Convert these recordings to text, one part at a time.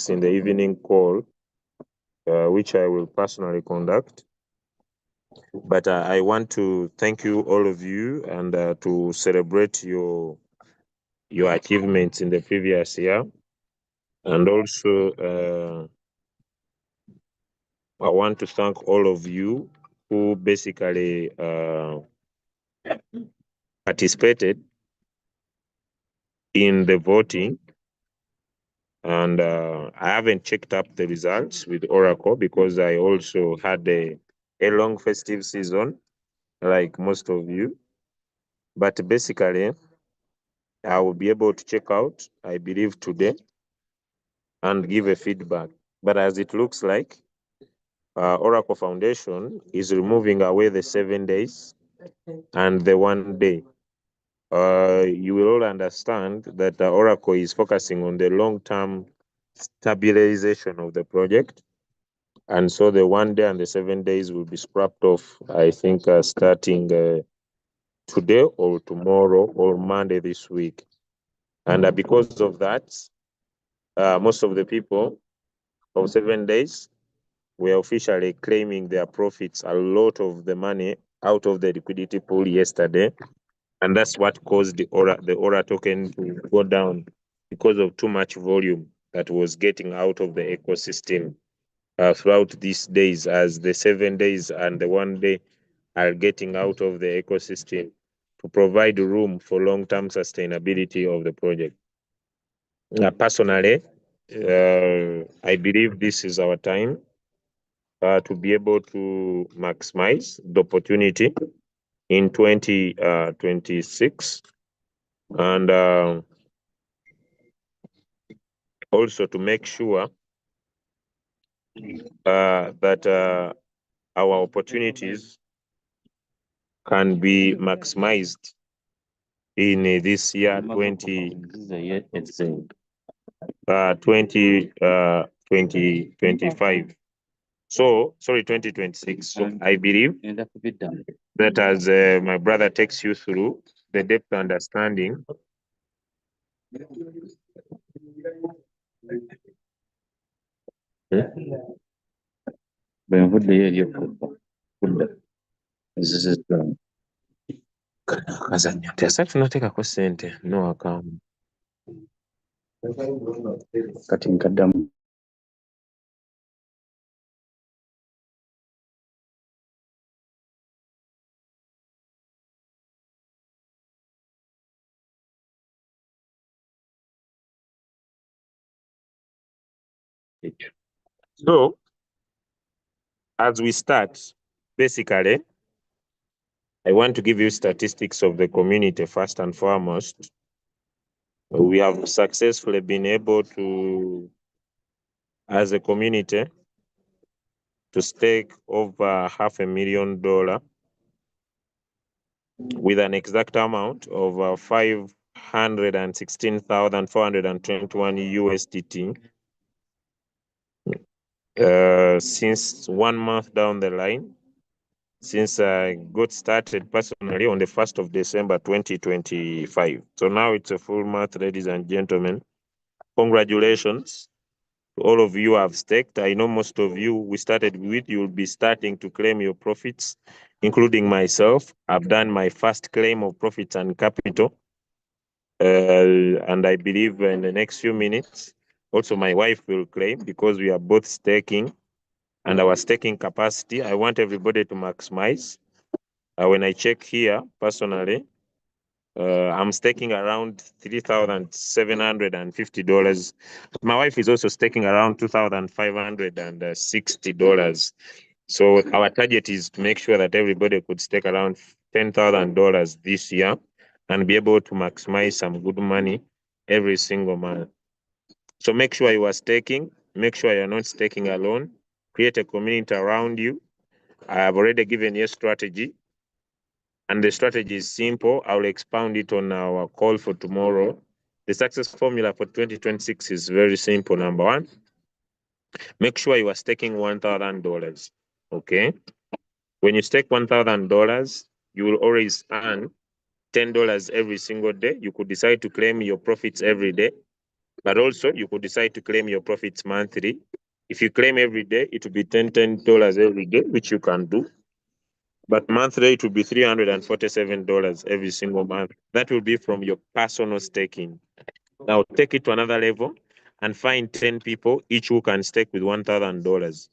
in the evening call, which I will personally conduct. But I want to thank you, all of you, and to celebrate your achievements in the previous year. And also, I want to thank all of you who basically participated in the voting. And I haven't checked up the results with Oracle because I also had a long festive season, like most of you. But basically, I will be able to check out, I believe, today and give a feedback. But as it looks like, Oracle Foundation is removing away the 7 days and the 1 day. You will all understand that Oracle is focusing on the long-term stabilization of the project. And so the 1 day and the 7 days will be scrapped off, I think, starting today or tomorrow or Monday this week. And because of that, most of the people of 7 days were officially claiming their profits, a lot of the money out of the liquidity pool yesterday. And that's what caused the Ora token to go down because of too much volume that was getting out of the ecosystem throughout these days, as the 7 days and the 1 day are getting out of the ecosystem to provide room for long-term sustainability of the project. Personally, I believe this is our time to be able to maximize the opportunity in 2026, and also to make sure that our opportunities can be maximized in this year 2025. So, sorry, 2026. So I believe that as my brother takes you through the depth understanding, tunateekako ssente no akamu kati nkaddamu. So, as we start, basically, I want to give you statistics of the community first and foremost. We have successfully been able to, as a community, to stake over $500,000 with an exact amount of 516,421 USDT. Since 1 month down the line, since I got started personally on the 1st of December 2025. So now it's a full month, ladies and gentlemen. Congratulations to all of you who have staked. I know most of you we started with, you'll be starting to claim your profits, including myself. I've done my first claim of profits and capital. And I believe in the next few minutes, also my wife will claim, because we are both staking. And our staking capacity, I want everybody to maximize. When I check here, personally, I'm staking around $3,750. My wife is also staking around $2,560. So our target is to make sure that everybody could stake around $10,000 this year and be able to maximize some good money every single month. So make sure you are staking. Make sure you're not staking alone. Create a community around you. I have already given you a strategy. And the strategy is simple. I'll expound it on our call for tomorrow. The success formula for 2026 is very simple. Number one, make sure you are staking $1,000. Okay. When you stake $1,000, you will always earn $10 every single day. You could decide to claim your profits every day. But also, you could decide to claim your profits monthly. If you claim every day, it will be $10 every day, which you can do. But monthly, it will be $347 every single month. That will be from your personal staking. Now, take it to another level and find 10 people, each who can stake with $1,000.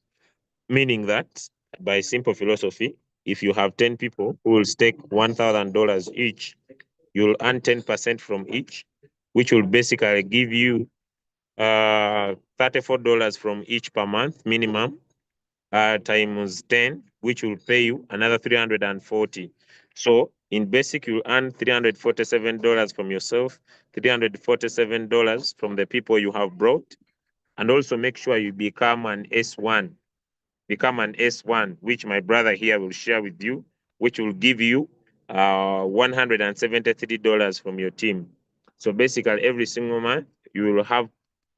Meaning that, by simple philosophy, if you have 10 people who will stake $1,000 each, you'll earn 10% from each, which will basically give you $34 from each per month minimum, times 10, which will pay you another 340. So in basic, you earn $347 from yourself, $347 from the people you have brought, and also make sure you become an S1. Become an S1, which my brother here will share with you, which will give you $173 from your team. So basically, every single month, you will have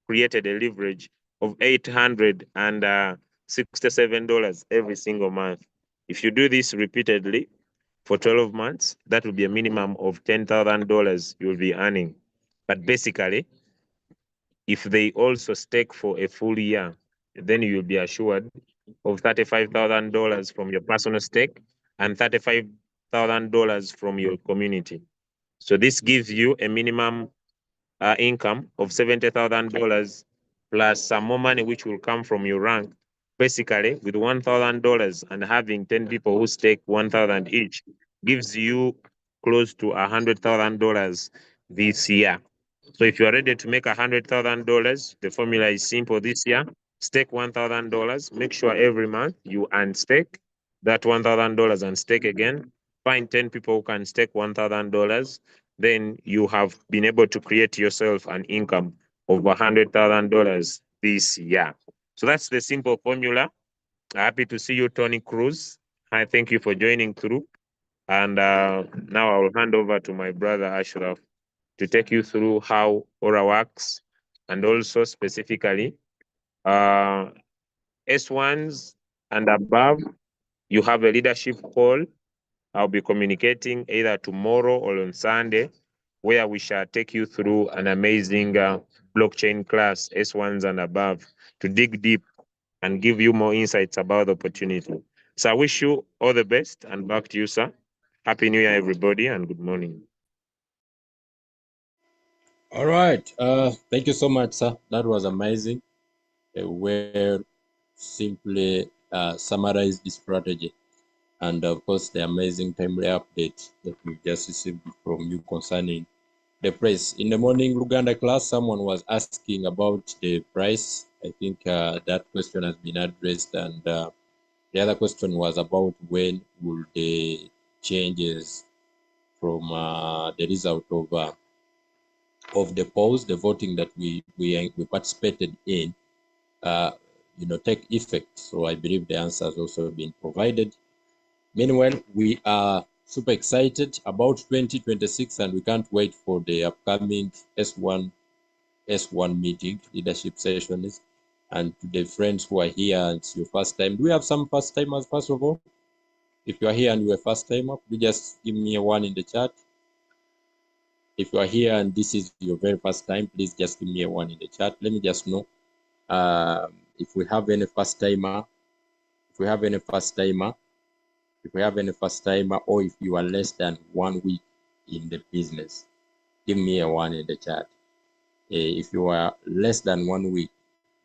created a leverage of $867 every single month. If you do this repeatedly for 12 months, that will be a minimum of $10,000 you'll be earning. But basically, if they also stake for a full year, then you'll be assured of $35,000 from your personal stake and $35,000 from your community. So this gives you a minimum income of $70,000 plus some more money which will come from your rank. Basically, with $1,000 and having 10 people who stake 1,000 each gives you close to $100,000 this year. So if you are ready to make $100,000, the formula is simple this year. Stake $1,000. Make sure every month you unstake that $1,000 and stake again. Find 10 people who can stake $1,000. Then you have been able to create yourself an income of $100,000 this year. So that's the simple formula. Happy to see you, Tony Cruz. I thank you for joining through. And now I will hand over to my brother Ashraf to take you through how Aura works and also specifically S1s and above. You have a leadership call. I'll be communicating either tomorrow or on Sunday, where we shall take you through an amazing blockchain class, S1s and above, to dig deep and give you more insights about the opportunity. So I wish you all the best and back to you, sir. Happy New Year, everybody, and good morning. All right. Thank you so much, sir. That was amazing. Where simply summarized the strategy and of course the amazing timely update that we just received from you concerning the price. In the morning Luganda class, someone was asking about the price. I think that question has been addressed, and the other question was about when will the changes from the result of the polls, the voting that we participated in, take effect. So I believe the answer has also been provided. Meanwhile, we are super excited about 2026, and we can't wait for the upcoming S1 meeting, leadership sessions. And to the friends who are here and it's your first time, do we have some first timers first of all? If you are here and you're a first timer, could you just give me a one in the chat? If you are here and this is your very first time, please just give me a one in the chat. Let me just know if we have any first timer. If we have any first timer, or if you are less than 1 week in the business, give me a one in the chat. If you are less than 1 week,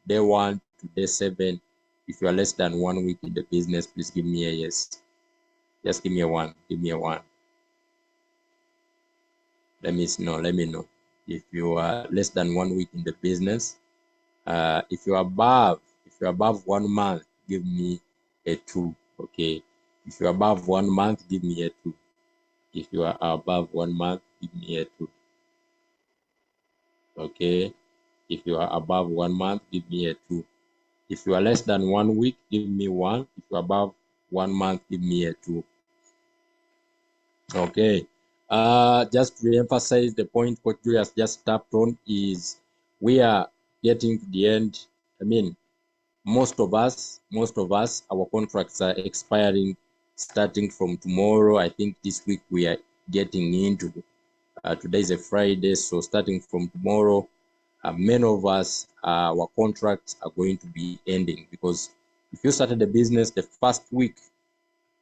day 1 to day 7, if you are less than 1 week in the business, please give me a yes. Just give me a one. Give me a one. Let me know. If you are less than 1 week in the business, if you're above 1 month, give me a 2. Okay. If you're above 1 month, give me a 2. If you are above 1 month, give me a 2. Okay. If you are above 1 month, give me a 2. If you are less than 1 week, give me 1. If you are above 1 month, give me a 2. Okay. Just to emphasize the point what Julius just tapped on is we are getting to the end. I mean, most of us, our contracts are expiring starting from tomorrow. I think this week we are getting into today is a Friday, so starting from tomorrow, many of us, our contracts are going to be ending, because if you started the business the first week,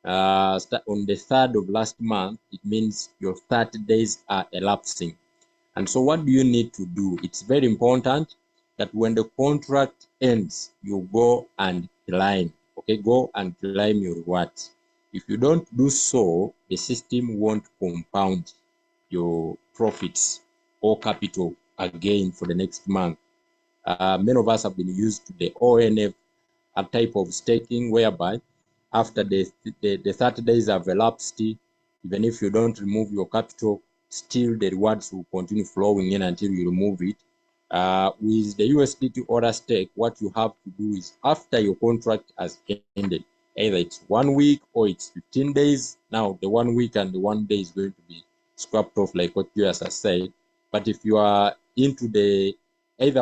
on the 3rd of last month, it means your 30 days are elapsing. And so what do you need to do? It's very important that when the contract ends, you go and claim, okay? Go and claim your rewards. If you don't do so, the system won't compound your profits or capital again for the next month. Many of us have been used to the ONF, a type of staking whereby after the 30 days have elapsed, even if you don't remove your capital, still the rewards will continue flowing in until you remove it. With the USDT order stake, what you have to do is, after your contract has ended, either it's 1 week or it's 15 days. Now, the 1 week and the 1 day is going to be scrapped off, like what US has said. But if you are into the either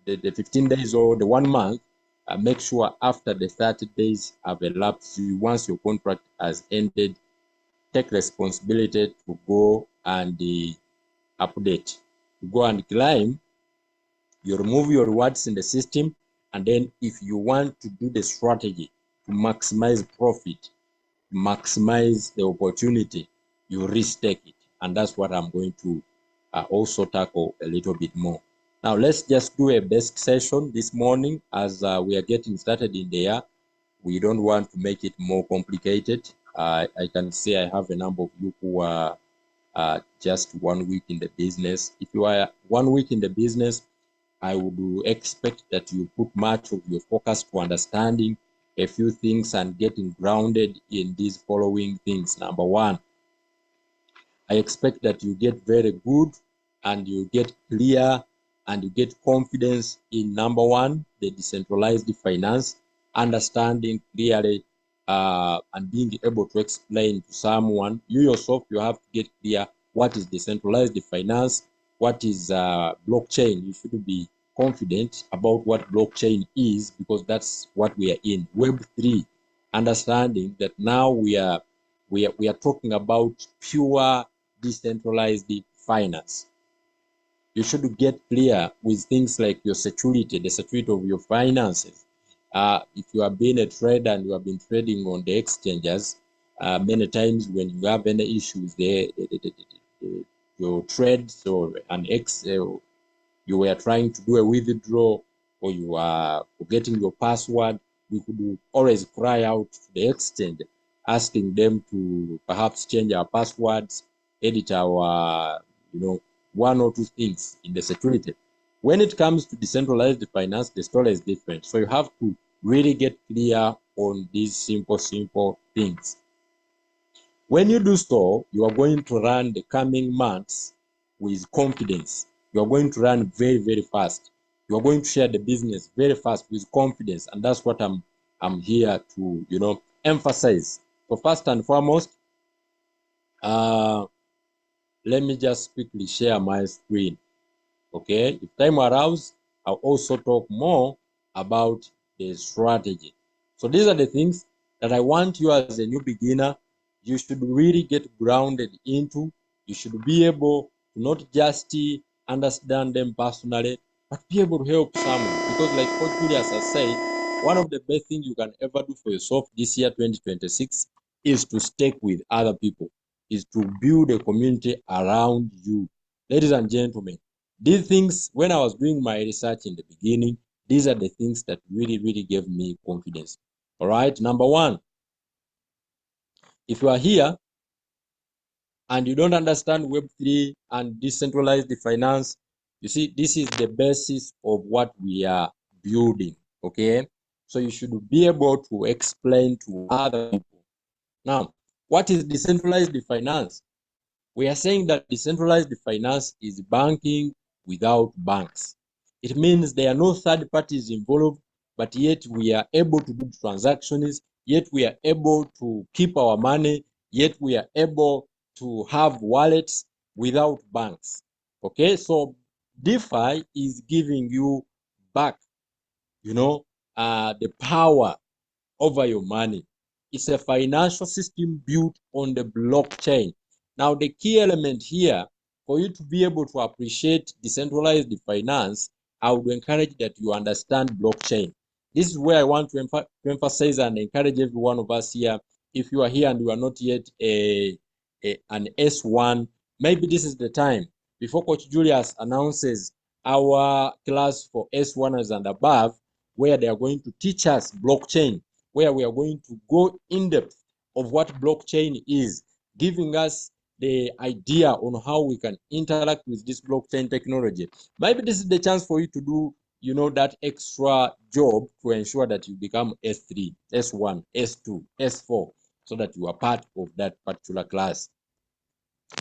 the 15 days or the 1 month, make sure after the 30 days have elapsed, once your contract has ended, take responsibility to go and update, to go and claim. You remove your rewards in the system, and then if you want to do the strategy to maximize profit, maximize the opportunity, you restake it. And that's what I'm going to also tackle a little bit more. Now, let's just do a basic session this morning as we are getting started in the year. We don't want to make it more complicated. I can see I have a number of you who are just 1 week in the business. If you are 1 week in the business, I would expect that you put much of your focus to understanding a few things and getting grounded in these following things. Number one, I expect that you get very good and you get clear and you get confidence in, number one, the decentralized finance, understanding clearly and being able to explain to someone. You yourself, you have to get clear what is decentralized finance, what is blockchain. You should be confident about what blockchain is, because that's what we are in. Web3, understanding that now we are talking about pure decentralized finance. You should get clear with things like your security, the security of your finances. If you have been a trader and you have been trading on the exchanges, many times when you have any issues there, your trades or you were trying to do a withdrawal, or you are forgetting your password, we could always cry out to the exchange, asking them to perhaps change our passwords, edit our, one or two things in the security. When it comes to decentralized finance, the story is different. So you have to really get clear on these simple things. When you do so, you are going to run the coming months with confidence. You are going to run very fast. You are going to share the business very fast with confidence, and that's what I'm here to emphasize. So first and foremost, let me just quickly share my screen. Okay, if time allows, I'll also talk more about the strategy. So these are the things that I want you as a new beginner, you should really get grounded into. You should be able to not just understand them personally, but be able to help someone. Because like Coach Julius has said, one of the best things you can ever do for yourself this year, 2026, is to stick with other people, is to build a community around you. Ladies and gentlemen, these things, when I was doing my research in the beginning, these are the things that really gave me confidence. All right, number one, if you are here and you don't understand Web3 and decentralized finance, you see, this is the basis of what we are building, okay? So you should be able to explain to other people. Now, what is decentralized finance? We are saying that decentralized finance is banking without banks. It means there are no third parties involved, but yet we are able to do transactions, yet we are able to keep our money, yet we are able to have wallets without banks. Okay, so DeFi is giving you back, the power over your money. It's a financial system built on the blockchain. Now, the key element here for you to be able to appreciate decentralized finance, I would encourage that you understand blockchain. This is where I want to emphasize and encourage every one of us here. If you are here and you are not yet an S1, maybe this is the time before Coach Julius announces our class for S1ers and above, where they are going to teach us blockchain, where we are going to go in depth of what blockchain is, giving us the idea on how we can interact with this blockchain technology. Maybe this is the chance for you to do, that extra job to ensure that you become S3, S1, S2, S4, so that you are part of that particular class.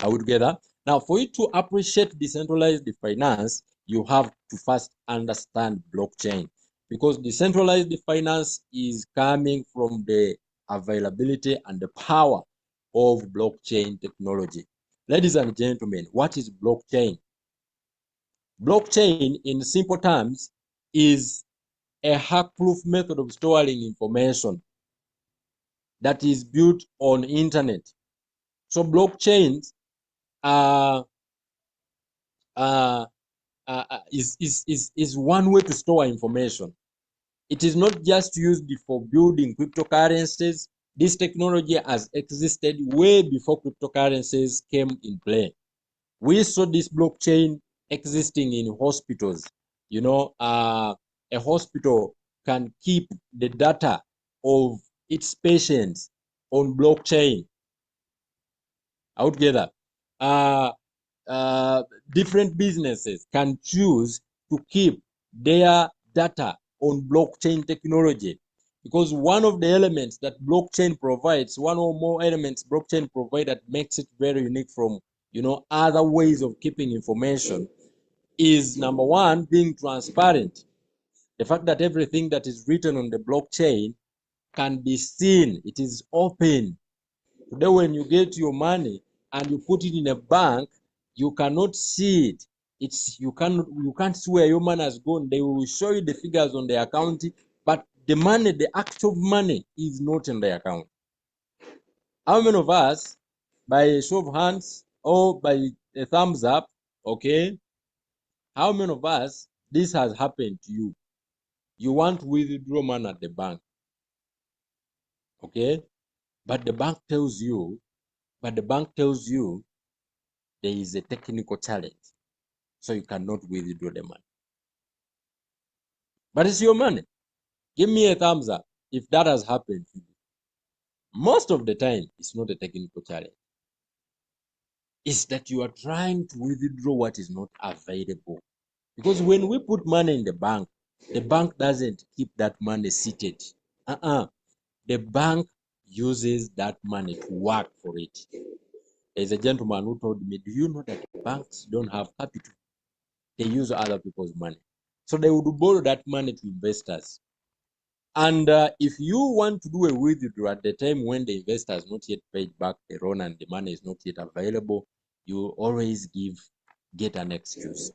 Are we together? Now, for you to appreciate decentralized finance, you have to first understand blockchain, because decentralized finance is coming from the availability and the power of blockchain technology. Ladies and gentlemen, what is blockchain? Blockchain, in simple terms, is a hack-proof method of storing information that is built on internet. So blockchains are uh, is one way to store information. It is not just used for building cryptocurrencies. This technology has existed way before cryptocurrencies came in play. We saw this blockchain existing in hospitals. A hospital can keep the data of its patients on blockchain. Altogether, uh, different businesses can choose to keep their data on blockchain technology, because one of the elements that blockchain provides, one or more elements blockchain provide that makes it very unique from other ways of keeping information, is number one, being transparent. The fact that everything that is written on the blockchain can be seen, it is open. Today, when you get your money and you put it in a bank, you cannot see it. You can't see where your money has gone. They will show you the figures on the account, but the money, the actual money, is not in the account. How many of us, by a show of hands or by a thumbs up, okay? How many of us this has happened to you? You want to withdraw money at the bank, okay? But the bank tells you, there is a technical challenge, so you cannot withdraw the money. But it's your money. Give me a thumbs up if that has happened to you. Most of the time, it's not a technical challenge. It's that you are trying to withdraw what is not available. Because when we put money in the bank doesn't keep that money seated. The bank uses that money to work for it. There's a gentleman who told me, do you know that banks don't have capital? They use other people's money. So they would borrow that money to investors. And if you want to do a withdrawal at the time when the investor has not yet paid back the loan and the money is not yet available, you always get an excuse.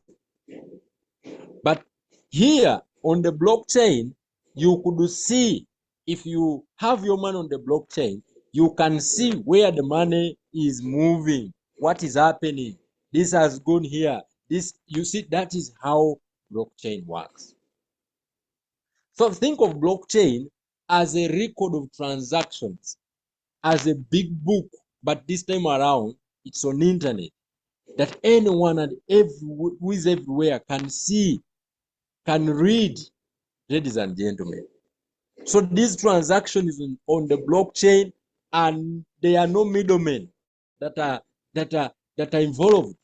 But here on the blockchain, you could see, if you have your money on the blockchain, you can see where the money is moving, what is happening. This has gone here. This, you see, that is how blockchain works. So think of blockchain as a record of transactions, as a big book, but this time around, it's on internet, that anyone and who is everywhere can see, can read, ladies and gentlemen. So this transaction is on the blockchain, and there are no middlemen that are involved.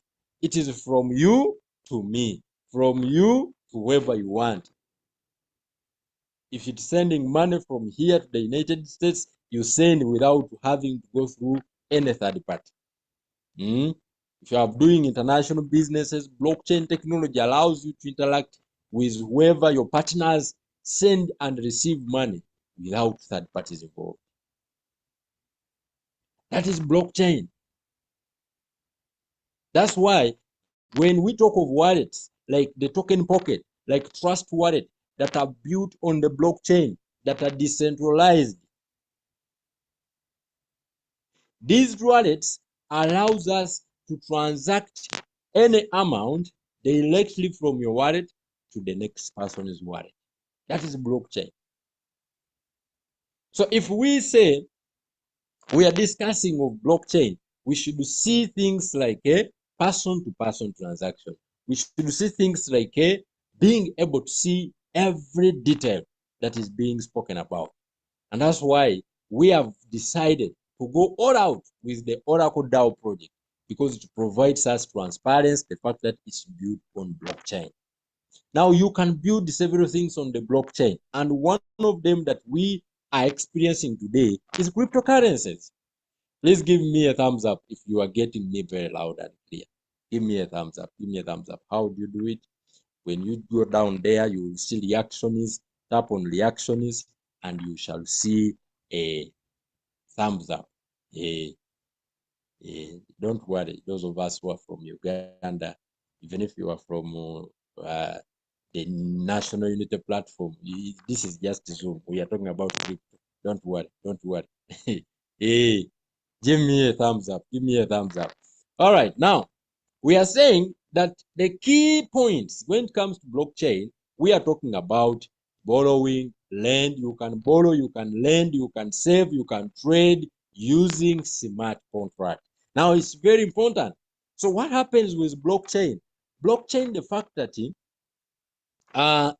It is from you to me, from you to whoever you want. If it's sending money from here to the United States, you send without having to go through any third party. If you are doing international businesses, blockchain technology allows you to interact with whoever your partners, send and receive money without third parties involved. That is blockchain. That's why when we talk of wallets like the token pocket, like Trust Wallet, that are built on the blockchain, that are decentralized, these wallets allows us to transact any amount directly from your wallet to the next person's wallet. That is blockchain. So if we say we are discussing of blockchain, we should see things like a person-to-person transaction. We should see things like a being able to see every detail that is being spoken about. And that's why we have decided to go all out with the Oracle DAO project, because it provides us transparency, the fact that it's built on blockchain. Now you can build several things on the blockchain, and one of them that we are experiencing today is cryptocurrencies. Please give me a thumbs up if you are getting me very loud and clear. Give me a thumbs up. Give me a thumbs up. How do you do it? When you go down there, you will see reactions. Tap on reactions, and you shall see a thumbs up. Don't worry, those of us who are from Uganda, even if you are from the National Unity Platform, this is just Zoom. We are talking about crypto. Don't worry, don't worry. Hey, give me a thumbs up. Give me a thumbs up. All right, now we are saying that the key points when it comes to blockchain, we are talking about borrowing, lend. You can borrow, you can lend, you can save, you can trade using smart contract. Now it's very important. So what happens with blockchain? Blockchain, the fact that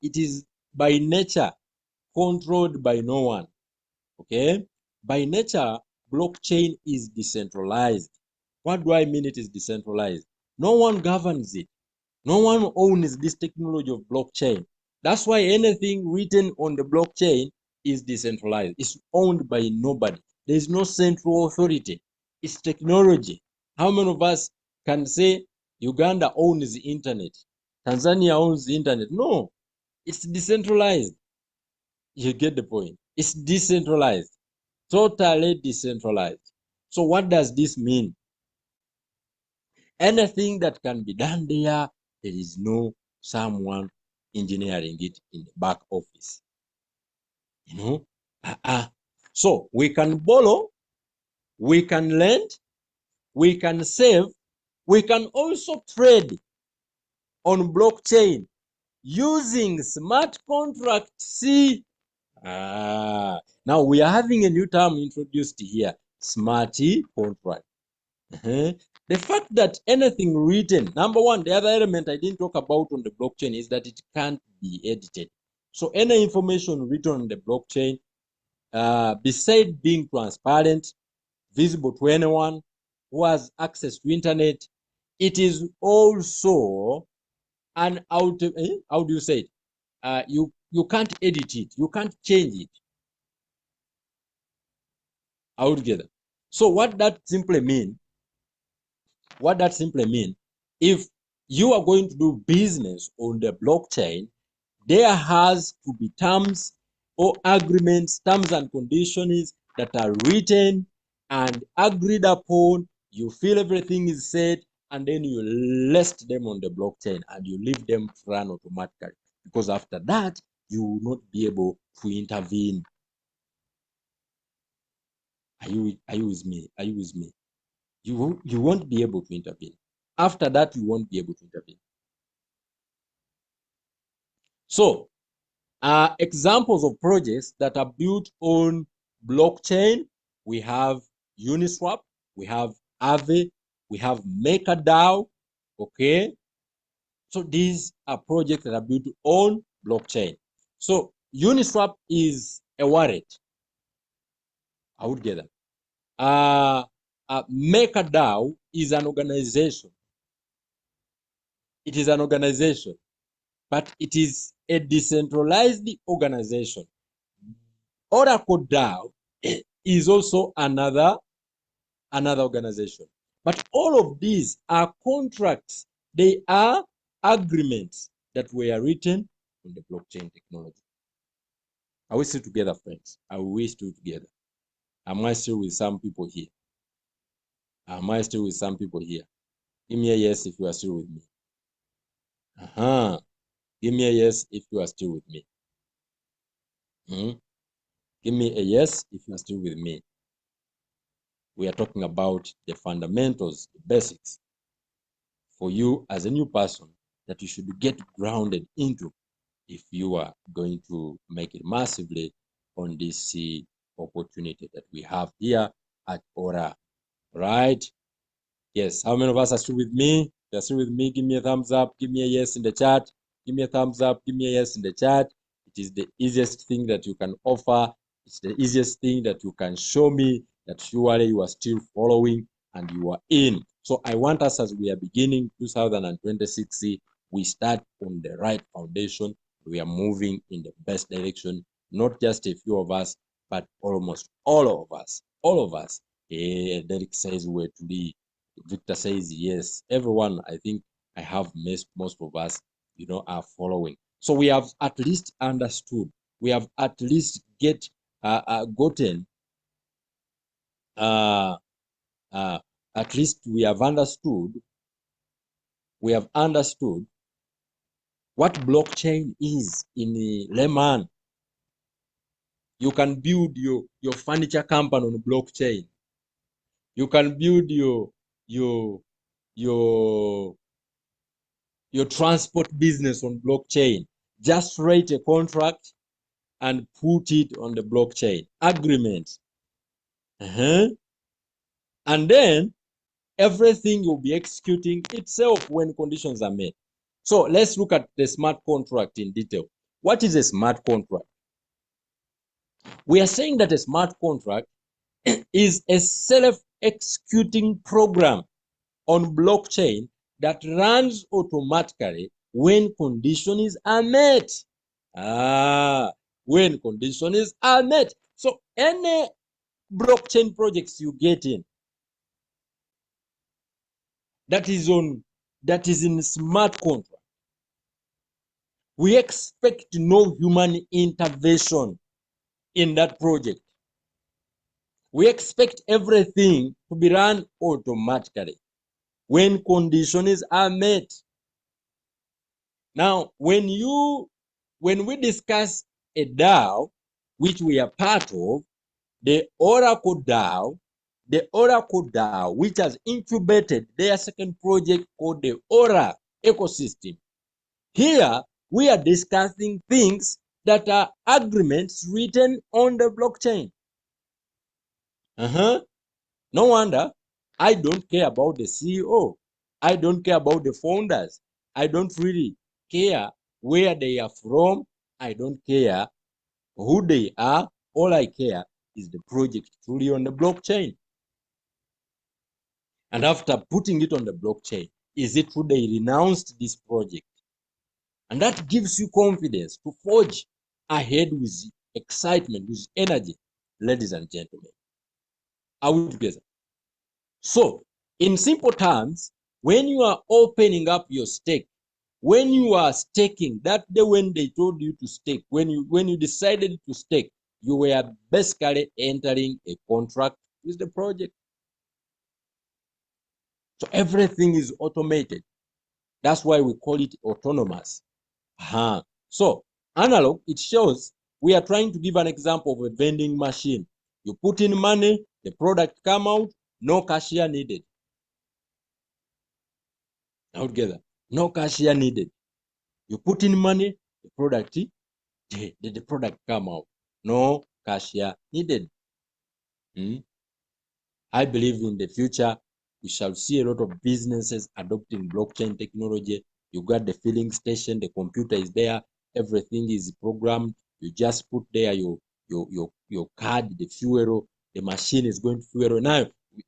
it is by nature controlled by no one. Okay, by nature, blockchain is decentralized. What do I mean it is decentralized? No one governs it. No one owns this technology of blockchain. That's why anything written on the blockchain is decentralized. It's owned by nobody. There is no central authority. It's technology. How many of us can say Uganda owns the internet? Tanzania owns the internet? No, it's decentralized. You get the point. It's decentralized, totally decentralized. So what does this mean? Anything that can be done there, there is no someone engineering it in the back office. You know? So we can borrow, we can lend, we can save, we can also trade on blockchain using smart contract. See, now we are having a new term introduced here, smart contract. The fact that anything written, number one, the other element I didn't talk about on the blockchain is that it can't be edited. So any information written on the blockchain, besides being transparent, visible to anyone who has access to internet, it is also an how do you say it? You can't edit it, you can't change it altogether. So what that simply means, if you are going to do business on the blockchain, there has to be terms or agreements, terms and conditions that are written and agreed upon. You feel everything is said, and then you list them on the blockchain and you leave them to run automatically. Because after that, you will not be able to intervene. Are you with me? Are you with me? You won't be able to intervene. After that, you won't be able to intervene. So, examples of projects that are built on blockchain, we have Uniswap, we have Aave, we have MakerDAO, okay? So these are projects that are built on blockchain. So Uniswap is a wallet. I would get that. MakerDAO is an organization. It is an organization, but it is a decentralized organization. Oracle DAO is also another organization. But all of these are contracts. They are agreements that were written on the blockchain technology. Are we still together, friends? Are we still together? Am I still with some people here? Am I still with some people here? Give me a yes if you are still with me. Give me a yes if you are still with me. Give me a yes if you are still with me. We are talking about the fundamentals, the basics. for you as a new person that you should get grounded into if you are going to make it massively on this opportunity that we have here at Ora, right? Yes, how many of us are still with me? If you're still with me, give me a thumbs up, give me a yes in the chat, give me a thumbs up, give me a yes in the chat. It is the easiest thing that you can offer. It's the easiest thing that you can show me that surely you are still following and you are in. So I want us, as we are beginning 2026, we start on the right foundation. We are moving in the best direction, not just a few of us, but almost all of us. All of us. Derek says we're to be. Victor says yes. Everyone, I think I have most of us, are following. So we have at least understood. We have at least gotten. At least we have understood. We have understood what blockchain is in layman. You can build your furniture company on blockchain. You can build your your transport business on blockchain. Just write a contract and put it on the blockchain agreement. And then everything will be executing itself when conditions are met. So let's look at the smart contract in detail. What is a smart contract? We are saying that a smart contract is a self-executing program on blockchain that runs automatically when conditions are met. When conditions are met. So any blockchain projects you get in that is in smart contract, we expect no human intervention in that project. We expect everything to be run automatically when conditions are met. Now, when we discuss a DAO, which we are part of, the Oracle DAO, which has incubated their second project called the Ora ecosystem. Here, we are discussing things that are agreements written on the blockchain. No wonder I don't care about the CEO. I don't care about the founders. I don't really care where they are from. I don't care who they are. All I care is the project truly on the blockchain. And after putting it on the blockchain, is it true they renounced this project? And that gives you confidence to forge ahead with excitement, with energy, ladies and gentlemen. Are we together? So, in simple terms, when you are opening up your stake, when you are staking, that day when they told you to stake, when you decided to stake, you were basically entering a contract with the project. So everything is automated. That's why we call it autonomous. So analog, it shows we are trying to give an example of a vending machine. You put in money, the product come out, no cashier needed. Now together, no cashier needed. You put in money, the product come out, no cashier needed. I believe in the future, we shall see a lot of businesses adopting blockchain technology. You got the filling station, the computer is there, everything is programmed. You just put there your card, the fuel, the machine is going to fuel.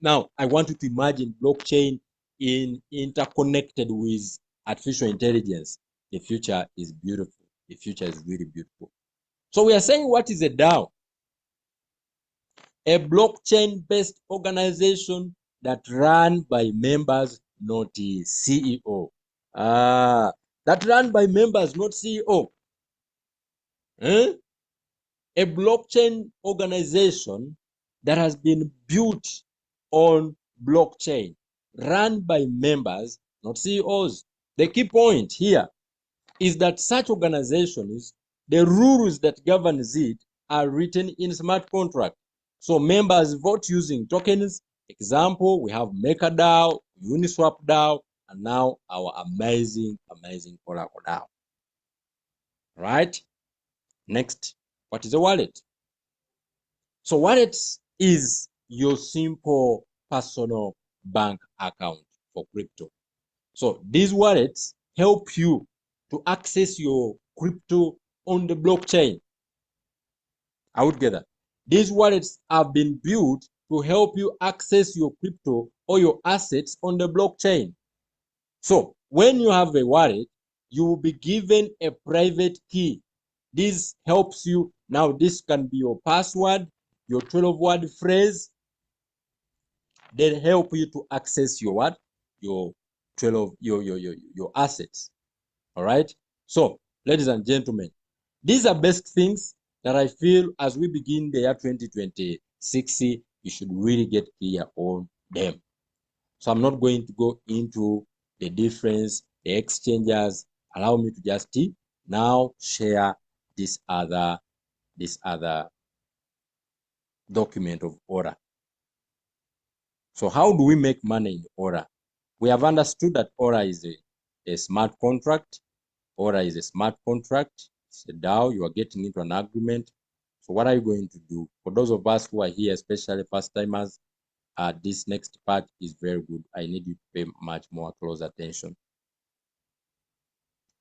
Now I want you to imagine blockchain interconnected with artificial intelligence. The future is beautiful. The future is really beautiful. So we are saying, what is a DAO? A blockchain-based organization that run by members, not the CEO. That run by members, not CEO. A blockchain organization that has been built on blockchain, run by members, not CEOs. The key point here is that such organizations, the rules that governs it are written in smart contract. So members vote using tokens. Example, we have MakerDAO, Uniswap DAO, and now our amazing Oracle DAO. Right? Next, what is a wallet? So wallets is your simple personal bank account for crypto. So these wallets help you to access your crypto on the blockchain. Are we together? These wallets have been built to help you access your crypto or your assets on the blockchain. So when you have a wallet, you will be given a private key. This helps you. Now, this can be your password, your 12-word phrase. They help you to access your what? Your 12, your assets. All right. So, ladies and gentlemen, these are best things that I feel as we begin the year 2026, you should really get clear on them. So I'm not going to go into the difference, the exchanges. Allow me to just now share this other document of Ora. So how do we make money in Ora? We have understood that Ora is a smart contract. Ora is a smart contract. It's a DAO. You are getting into an agreement. So what are you going to do? For those of us who are here, especially first timers, this next part is very good. I need you to pay much more close attention.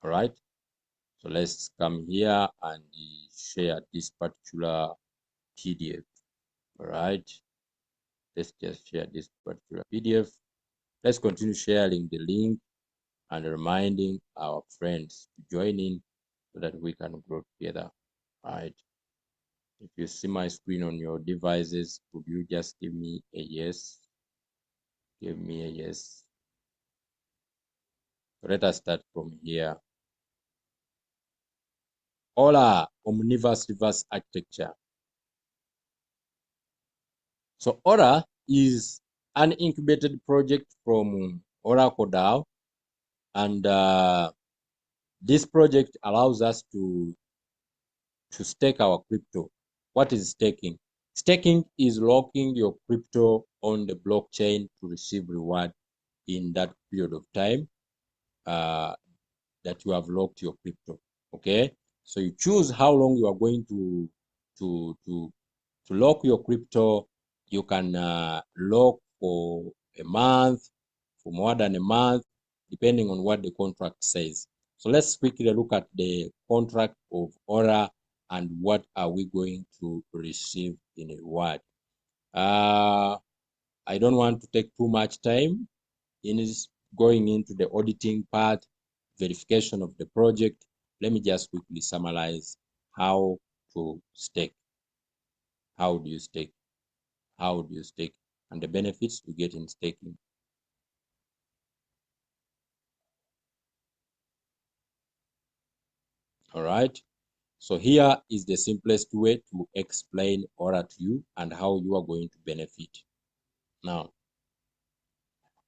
All right. So let's come here and share this particular PDF. All right. Let's just share this particular PDF. Let's continue sharing the link and reminding our friends to join in so that we can grow together. All right. If you see my screen on your devices, could you just give me a yes? Give me a yes. Let us start from here. Hola, Omniverse Reverse Architecture. So Ora is an incubated project from Oracle DAO, and this project allows us to stake our crypto. What is staking? Staking is locking your crypto on the blockchain to receive reward in that period of time that you have locked your crypto. Okay, so you choose how long you are going to to to lock your crypto. You can lock for a month, for more than a month, depending on what the contract says. So let's quickly look at the contract of Ora and what are we going to receive in reward. I don't want to take too much time in going into the auditing part, verification of the project. Let me just quickly summarize how to stake. How do you stake? How do you stake? And the benefits you get in staking. All right. So here is the simplest way to explain Ora to you and how you are going to benefit. Now,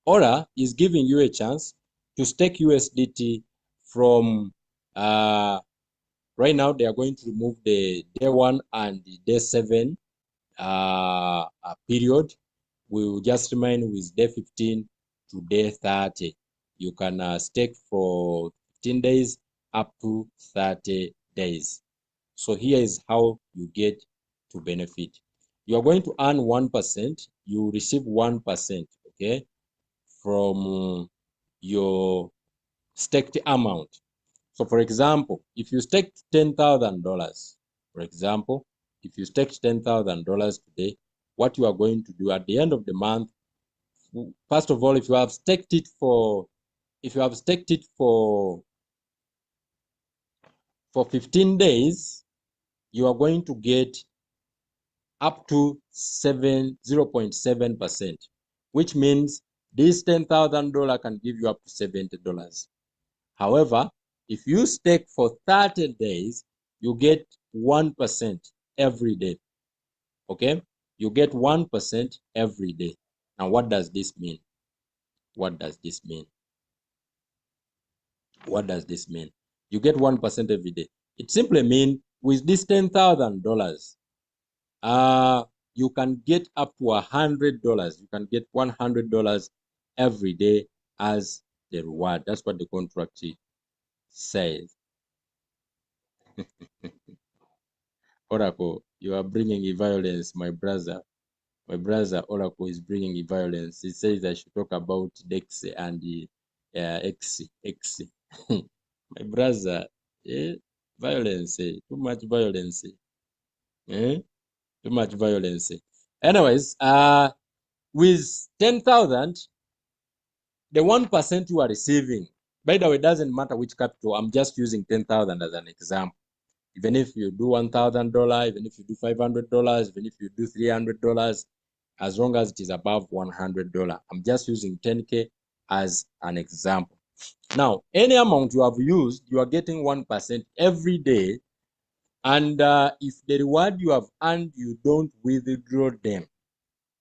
Ora is giving you a chance to stake USDT from right now. They are going to remove the day 1 and the day 7 period. We will just remain with day 15 to day 30. You can stake for 15 days up to 30 days. So here is how you get to benefit. You are going to earn 1%. You receive 1%, okay, from your staked amount. So for example, if you staked $10,000, for example, if you staked $10,000 today, what you are going to do at the end of the month, first of all, if you have staked it for 15 days, you are going to get up to 0.7%, which means this $10,000 can give you up to $70. However, if you stake for 30 days, you get 1% every day. Okay? You get 1% every day. Now, what does this mean? What does this mean? What does this mean? You get 1% every day. It simply means with this $10,000, you can get up to $100. You can get $100 every day as the reward. That's what the contract says. Oracle, you are bringing violence, my brother. My brother Oracle is bringing violence. He says I should talk about Dex and X. My brother, violence, too much violence. Too much violence. Anyways, with 10,000, the 1% you are receiving, by the way, it doesn't matter which capital. I'm just using 10,000 as an example. Even if you do $1,000, even if you do $500, even if you do $300, as long as it is above $100, I'm just using 10K as an example. Now, any amount you have used, you are getting 1% every day. And if the reward you have earned, you don't withdraw them.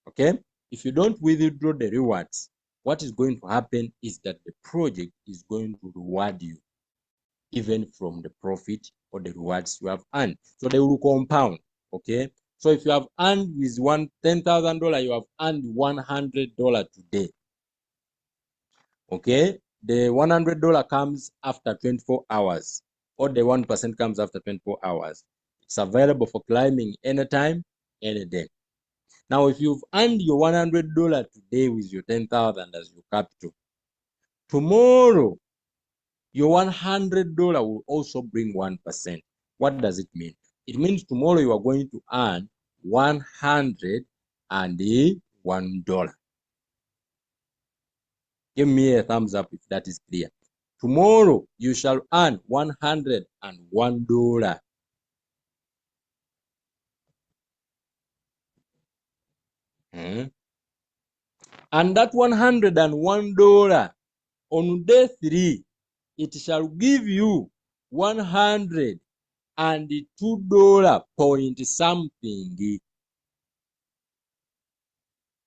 Okay? If you don't withdraw the rewards, what is going to happen is that the project is going to reward you even from the profit or the rewards you have earned. So they will compound. Okay? So if you have earned with $10,000, you have earned $100 today. Okay? The $100 comes after 24 hours, or the 1% comes after 24 hours. It's available for climbing anytime, any day. Now, if you've earned your $100 today with your 10,000 as your capital, tomorrow your $100 will also bring 1%. What does it mean? It means tomorrow you are going to earn $101. Give me a thumbs up if that is clear. Tomorrow you shall earn $101. And that $101 on day 3, it shall give you $102 point something.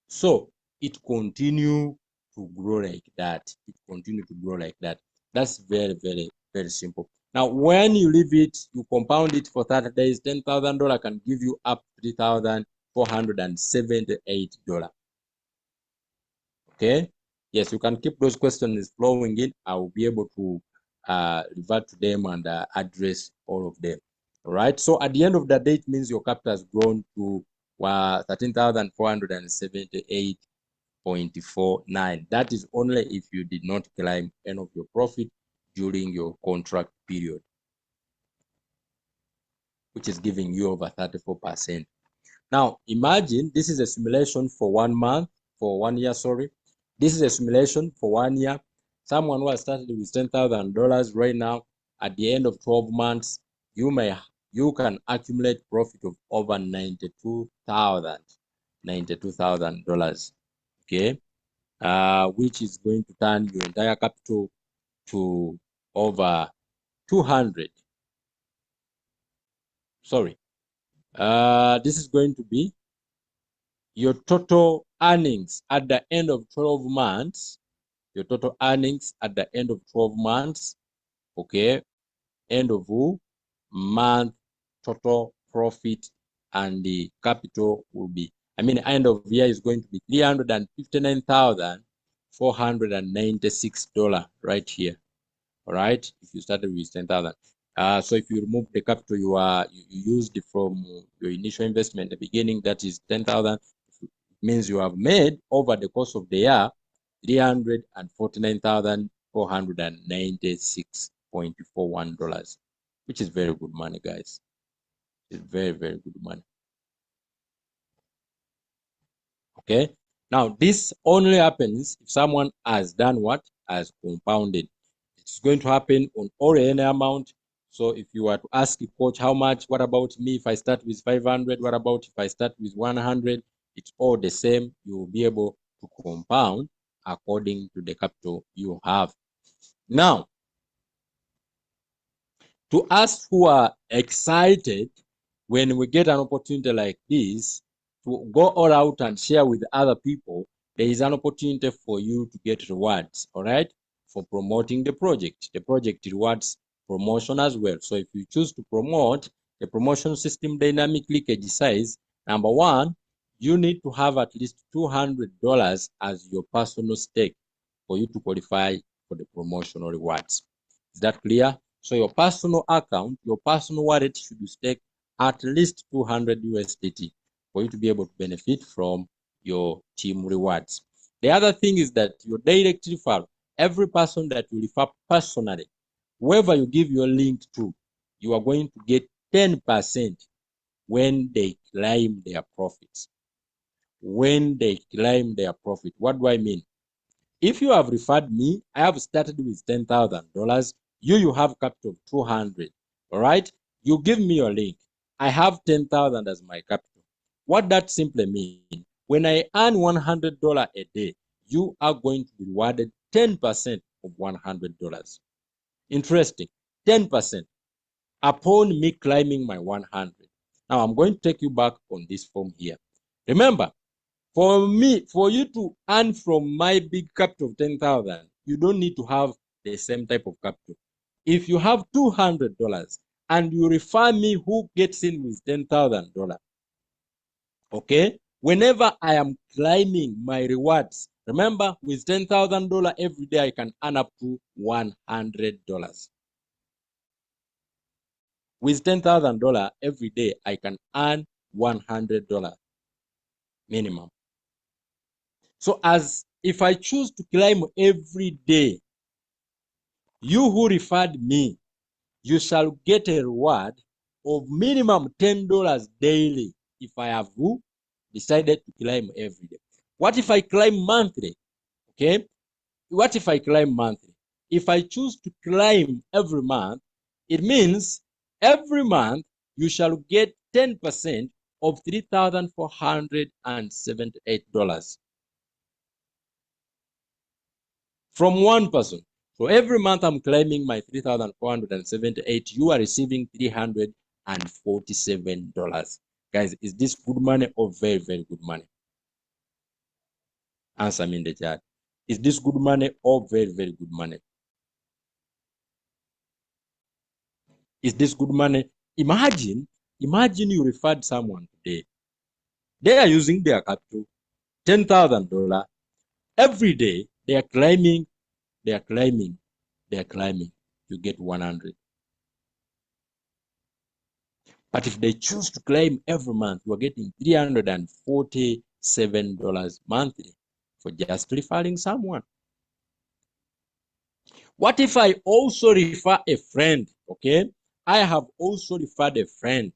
So it continue to grow like that. It continue to grow like that. That's very, very, very simple. Now, when you leave it, you compound it for 30 days, $10,000 can give you up $3,478. Okay? Yes, you can keep those questions flowing in. I will be able to revert to them and address all of them. All right. So at the end of the day, it means your capital has grown to 13,478.49. That is only if you did not climb any of your profit during your contract period, which is giving you over 34%. Now, imagine this is a simulation for 1 month, for 1 year, sorry. This is a simulation for 1 year. Someone who has started with $10,000 right now, at the end of 12 months, you can accumulate profit of over $92,000. Okay, which is going to turn your entire capital to over 200. Sorry, this is going to be your total earnings at the end of 12 months. Your total earnings at the end of 12 months. Okay, end of month total profit and the capital will be, end of year is going to be $359,496 right here. All right, if you started with 10,000. So if you remove the capital you used from your initial investment at the beginning, that is 10,000, means you have made over the course of the year $349,496.41, which is very good money, guys. It's very, very good money. Okay. Now, this only happens if someone has done what? Has compounded. It's going to happen on all any amount. So if you were to ask a coach, how much? What about me if I start with 500? What about if I start with 100? It's all the same. You will be able to compound according to the capital you have. Now, to us who are excited when we get an opportunity like this to go all out and share with other people, there is an opportunity for you to get rewards, all right, for promoting the project. The project rewards promotion as well. So if you choose to promote, the promotion system dynamic leakage size, number one, you need to have at least $200 as your personal stake for you to qualify for the promotional rewards. Is that clear? So your personal account, your personal wallet should stake at least 200 USDT for you to be able to benefit from your team rewards. The other thing is that your direct referral, every person that you refer personally, whoever you give your link to, you are going to get 10% when they claim their profits. When they claim their profit. What do I mean? If you have referred me, I have started with $10,000. You have capital of 200. All right. You give me your link. I have 10,000 as my capital. What that simply means, when I earn $100 a day, you are going to be rewarded 10% of $100. Interesting. 10% upon me climbing my 100. Now I'm going to take you back on this form here. Remember, for you to earn from my big capital of 10,000, you don't need to have the same type of capital. If you have $200 and you refer me who gets in with $10,000, okay, whenever I am climbing my rewards, remember with $10,000 every day, I can earn up to $100. With $10,000 every day, I can earn $100 minimum. So as if I choose to climb every day, you who referred me, you shall get a reward of minimum $10 daily if I have decided to climb every day. What if I climb monthly? Okay. What if I climb monthly? If I choose to climb every month, it means every month you shall get 10% of $3,478 from one person. So every month I'm claiming my 3,478. You are receiving $347. Guys, is this good money or very, very good money? Answer me in the chat. Is this good money or very, very good money? Is this good money? Imagine you referred someone today. They are using their capital, $10,000. Every day they are climbing, they are climbing, they are climbing. You get 100. But if they choose to claim every month, you are getting $347 monthly for just referring someone. What if I also refer a friend? Okay, I have also referred a friend.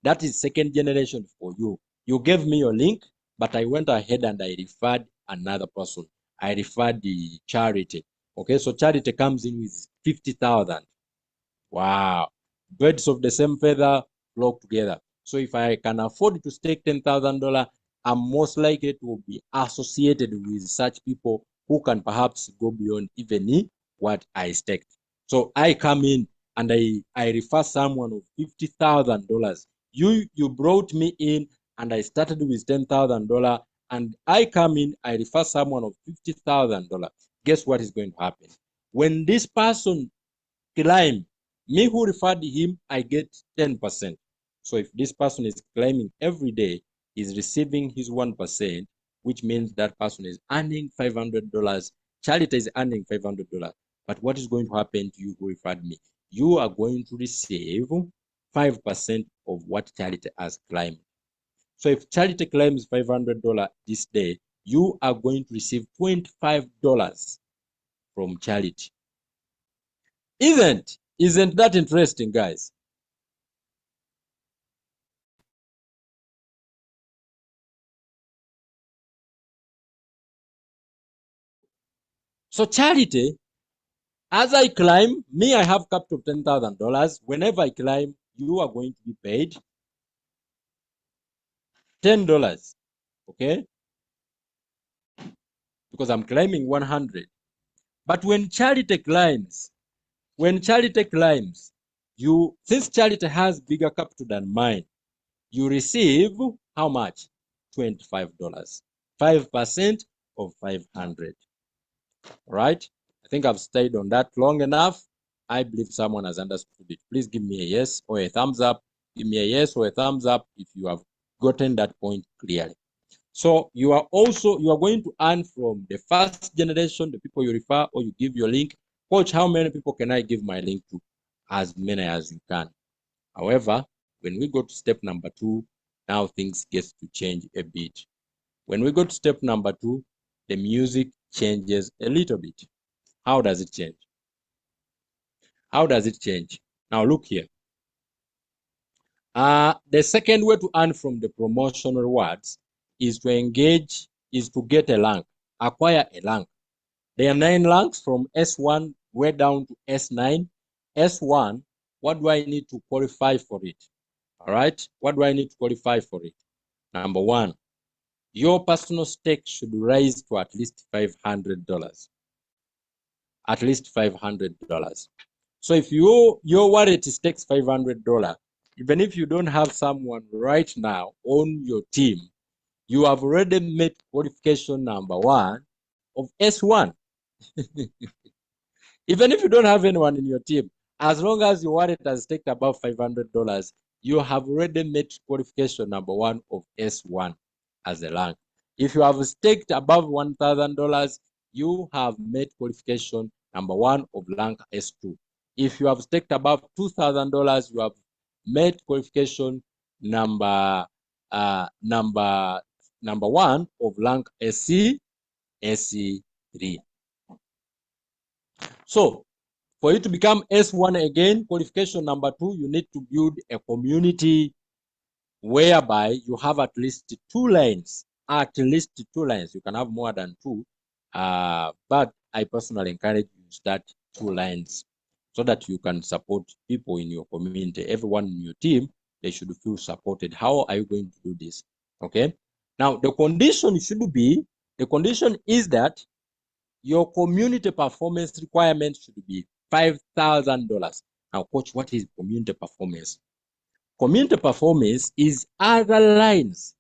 That is second generation for you. You gave me your link, but I went ahead and I referred another person. I referred the Charity. Okay, so Charity comes in with 50,000. Wow. Birds of the same feather flock together. So if I can afford to stake $10,000, I'm most likely to be associated with such people who can perhaps go beyond even what I staked. So I come in and I refer someone of $50,000. You brought me in and I started with $10,000 and I come in, I refer someone of $50,000. Guess what is going to happen? When this person climb, me who referred him, I get 10%. So if this person is climbing every day, is receiving his 1%, which means that person is earning $500. Charity is earning $500. But what is going to happen to you who referred me? You are going to receive 5% of what Charity has climbed. So if Charity claims $500 this day, you are going to receive $25 from Charity. Isn't that interesting, guys? So Charity, as I climb, me, I have capital of $10,000. Whenever I climb, you are going to be paid $10, okay? Because I'm climbing 100. But when Charity climbs, you, since Charity has bigger capital than mine, you receive how much? $25. 5% of 500. All right. I think I've stayed on that long enough. I believe someone has understood it. Please give me a yes or a thumbs up. Give me a yes or a thumbs up if you have gotten that point clearly. So you are going to earn from the first generation, the people you refer or you give your link. Coach, how many people can I give my link to? As many as you can. However, when we go to step number 2, now things get to change a bit. When we go to step number 2, the music changes a little bit. How does it change? How does it change? Now look here. The second way to earn from the promotion rewards is to engage, is to get a rank, acquire a rank. There are 9 ranks from S1 way down to S9. S1, what do I need to qualify for it? All right, what do I need to qualify for it? Number 1, your personal stake should rise to at least $500. At least $500. So if your wallet stakes $500, even if you don't have someone right now on your team, you have already met qualification number 1 of S1. Even if you don't have anyone in your team, as long as your wallet has staked above $500, you have already met qualification number 1 of S1 as a rank. If you have staked above $1,000, you have met qualification number 1 of rank S2. If you have staked above $2,000, you have met qualification number 1 of rank SC, SC3. So for you to become S1 again, qualification number 2, you need to build a community whereby you have at least 2 lines. At least 2 lines. You can have more than 2, but I personally encourage you to start 2 lines so that you can support people in your community. Everyone in your team, they should feel supported. How are you going to do this? Okay. Now the condition is that your community performance requirement should be $5,000. Now, coach, what is community performance? Community performance is other lines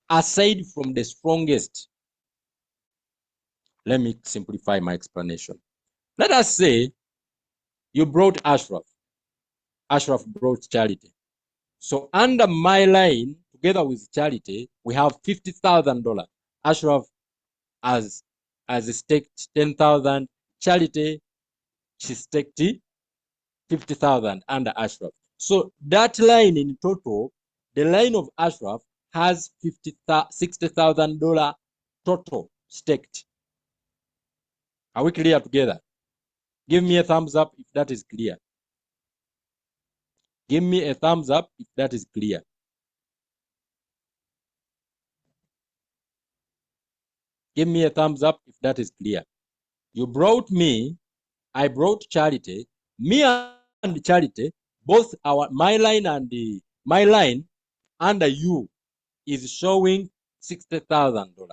aside from the strongest. Let me simplify my explanation. Let us say you brought Ashraf. Ashraf brought Charity. So under my line, together with Charity, we have $50,000. Ashraf has staked 10,000. Charity, she staked 50,000 under Ashraf. So that line in total, the line of Ashraf has $60,000 total staked. Are we clear together? Give me a thumbs up if that is clear. Give me a thumbs up if that is clear. Give me a thumbs up if that is clear. You brought me, I brought Charity. Me and Charity, both my line and my line under you is showing $60,000.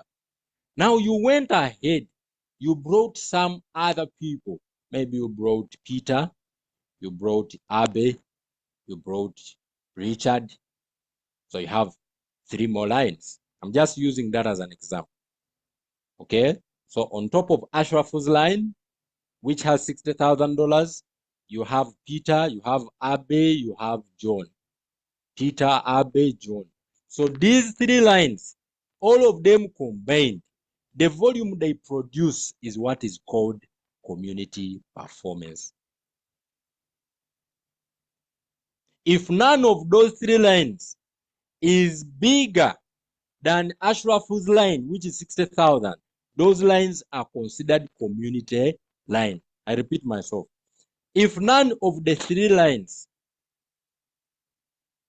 Now you went ahead, you brought some other people. Maybe you brought Peter, you brought Abe, you brought Richard. So you have 3 more lines. I'm just using that as an example. Okay, so on top of Ashraf's line, which has $60,000, you have Peter, you have Abe, you have John. Peter, Abe, John. So these 3 lines, all of them combined, the volume they produce is what is called community performance. If none of those 3 lines is bigger than Ashraf's line, which is 60,000, those lines are considered community line. I repeat myself. If none of the 3 lines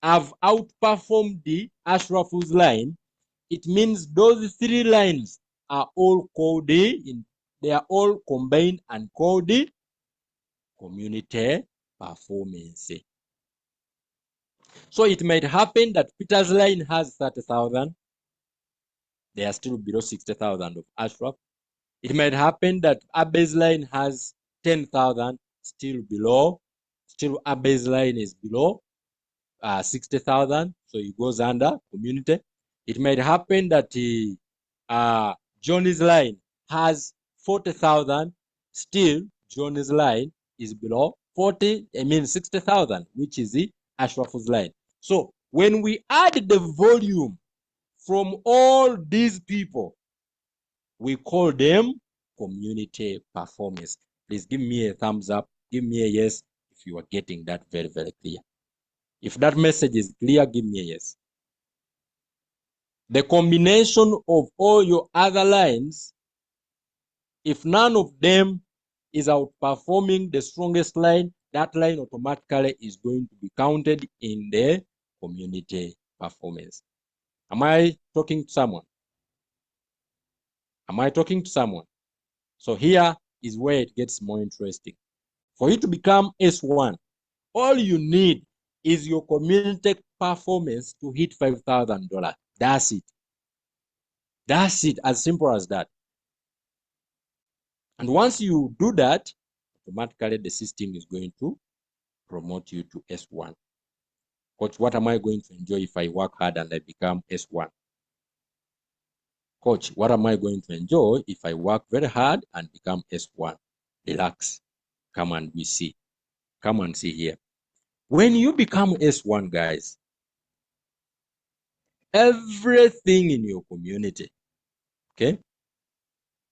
have outperformed the Ashraf's line, it means those 3 lines are all called they are all combined and called community performance. So it might happen that Peter's line has 30,000. They are still below 60,000 of Ashraf. It might happen that Abe's line has 10,000, still Abe's line is below 60,000, so it goes under community. It might happen that Johnny's line has 40,000, still Johnny's line is below 60,000, which is the Ashraf's line. So when we add the volume from all these people, we call them community performance. Please give me a thumbs up. Give me a yes if you are getting that very, very clear. If that message is clear, give me a yes. The combination of all your other lines, if none of them is outperforming the strongest line, that line automatically is going to be counted in the community performance. Am I talking to someone? Am I talking to someone? So here is where it gets more interesting. For you to become S1, all you need is your community performance to hit $5,000. That's it. That's it, as simple as that. And once you do that, automatically the system is going to promote you to S1. Coach, what am I going to enjoy if I work hard and I become S1? Coach, what am I going to enjoy if I work very hard and become S1? Relax. Come and we see. Come and see here. When you become S1, guys, everything in your community, okay,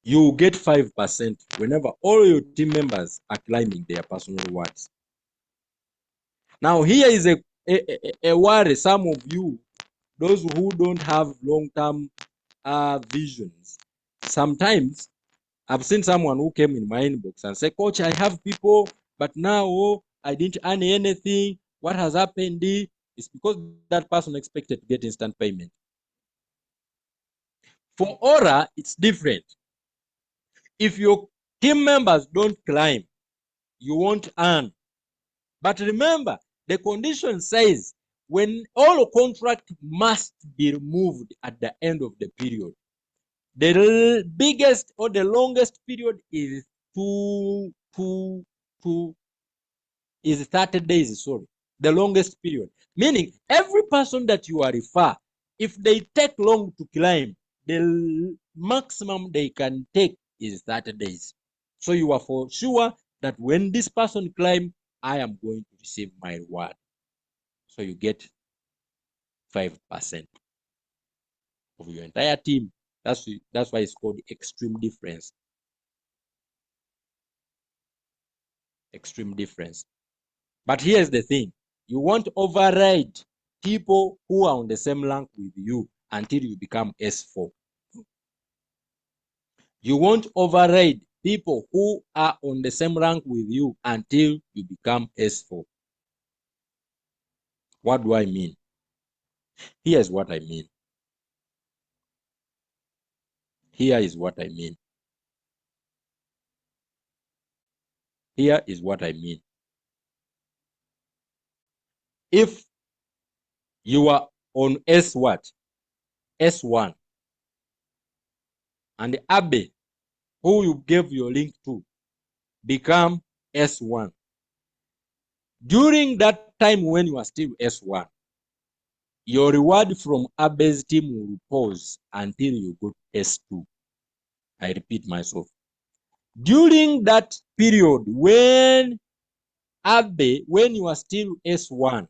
you get 5% whenever all your team members are climbing their personal rewards. Now, here is a worry. Some of you, those who don't have long-term visions, sometimes I've seen someone who came in my inbox and said, Coach, I have people, but now I didn't earn anything. What has happened? It's because that person expected to get instant payment. For Ora, it's different. If your team members don't climb, you won't earn. But remember, the condition says when all contract must be removed at the end of the period. The biggest or the longest period is 30 days, sorry. The longest period. Meaning every person that you are refer, if they take long to climb, the maximum they can take is 30 days. So you are for sure that when this person climb, I am going to receive my reward. So you get 5% of your entire team. That's why it's called extreme difference. Extreme difference. But here's the thing. You won't override people who are on the same rank with you until you become S4. You won't override people who are on the same rank with you until you become S4. What do I mean? Here's what I mean. Here is what I mean. Here is what I mean. If you are on S what? S1, and Abe, who you gave your link to, become S1. During that time when you are still S1, your reward from Abe's team will pause until you go to S2. I repeat myself. During that period when when you are still S1,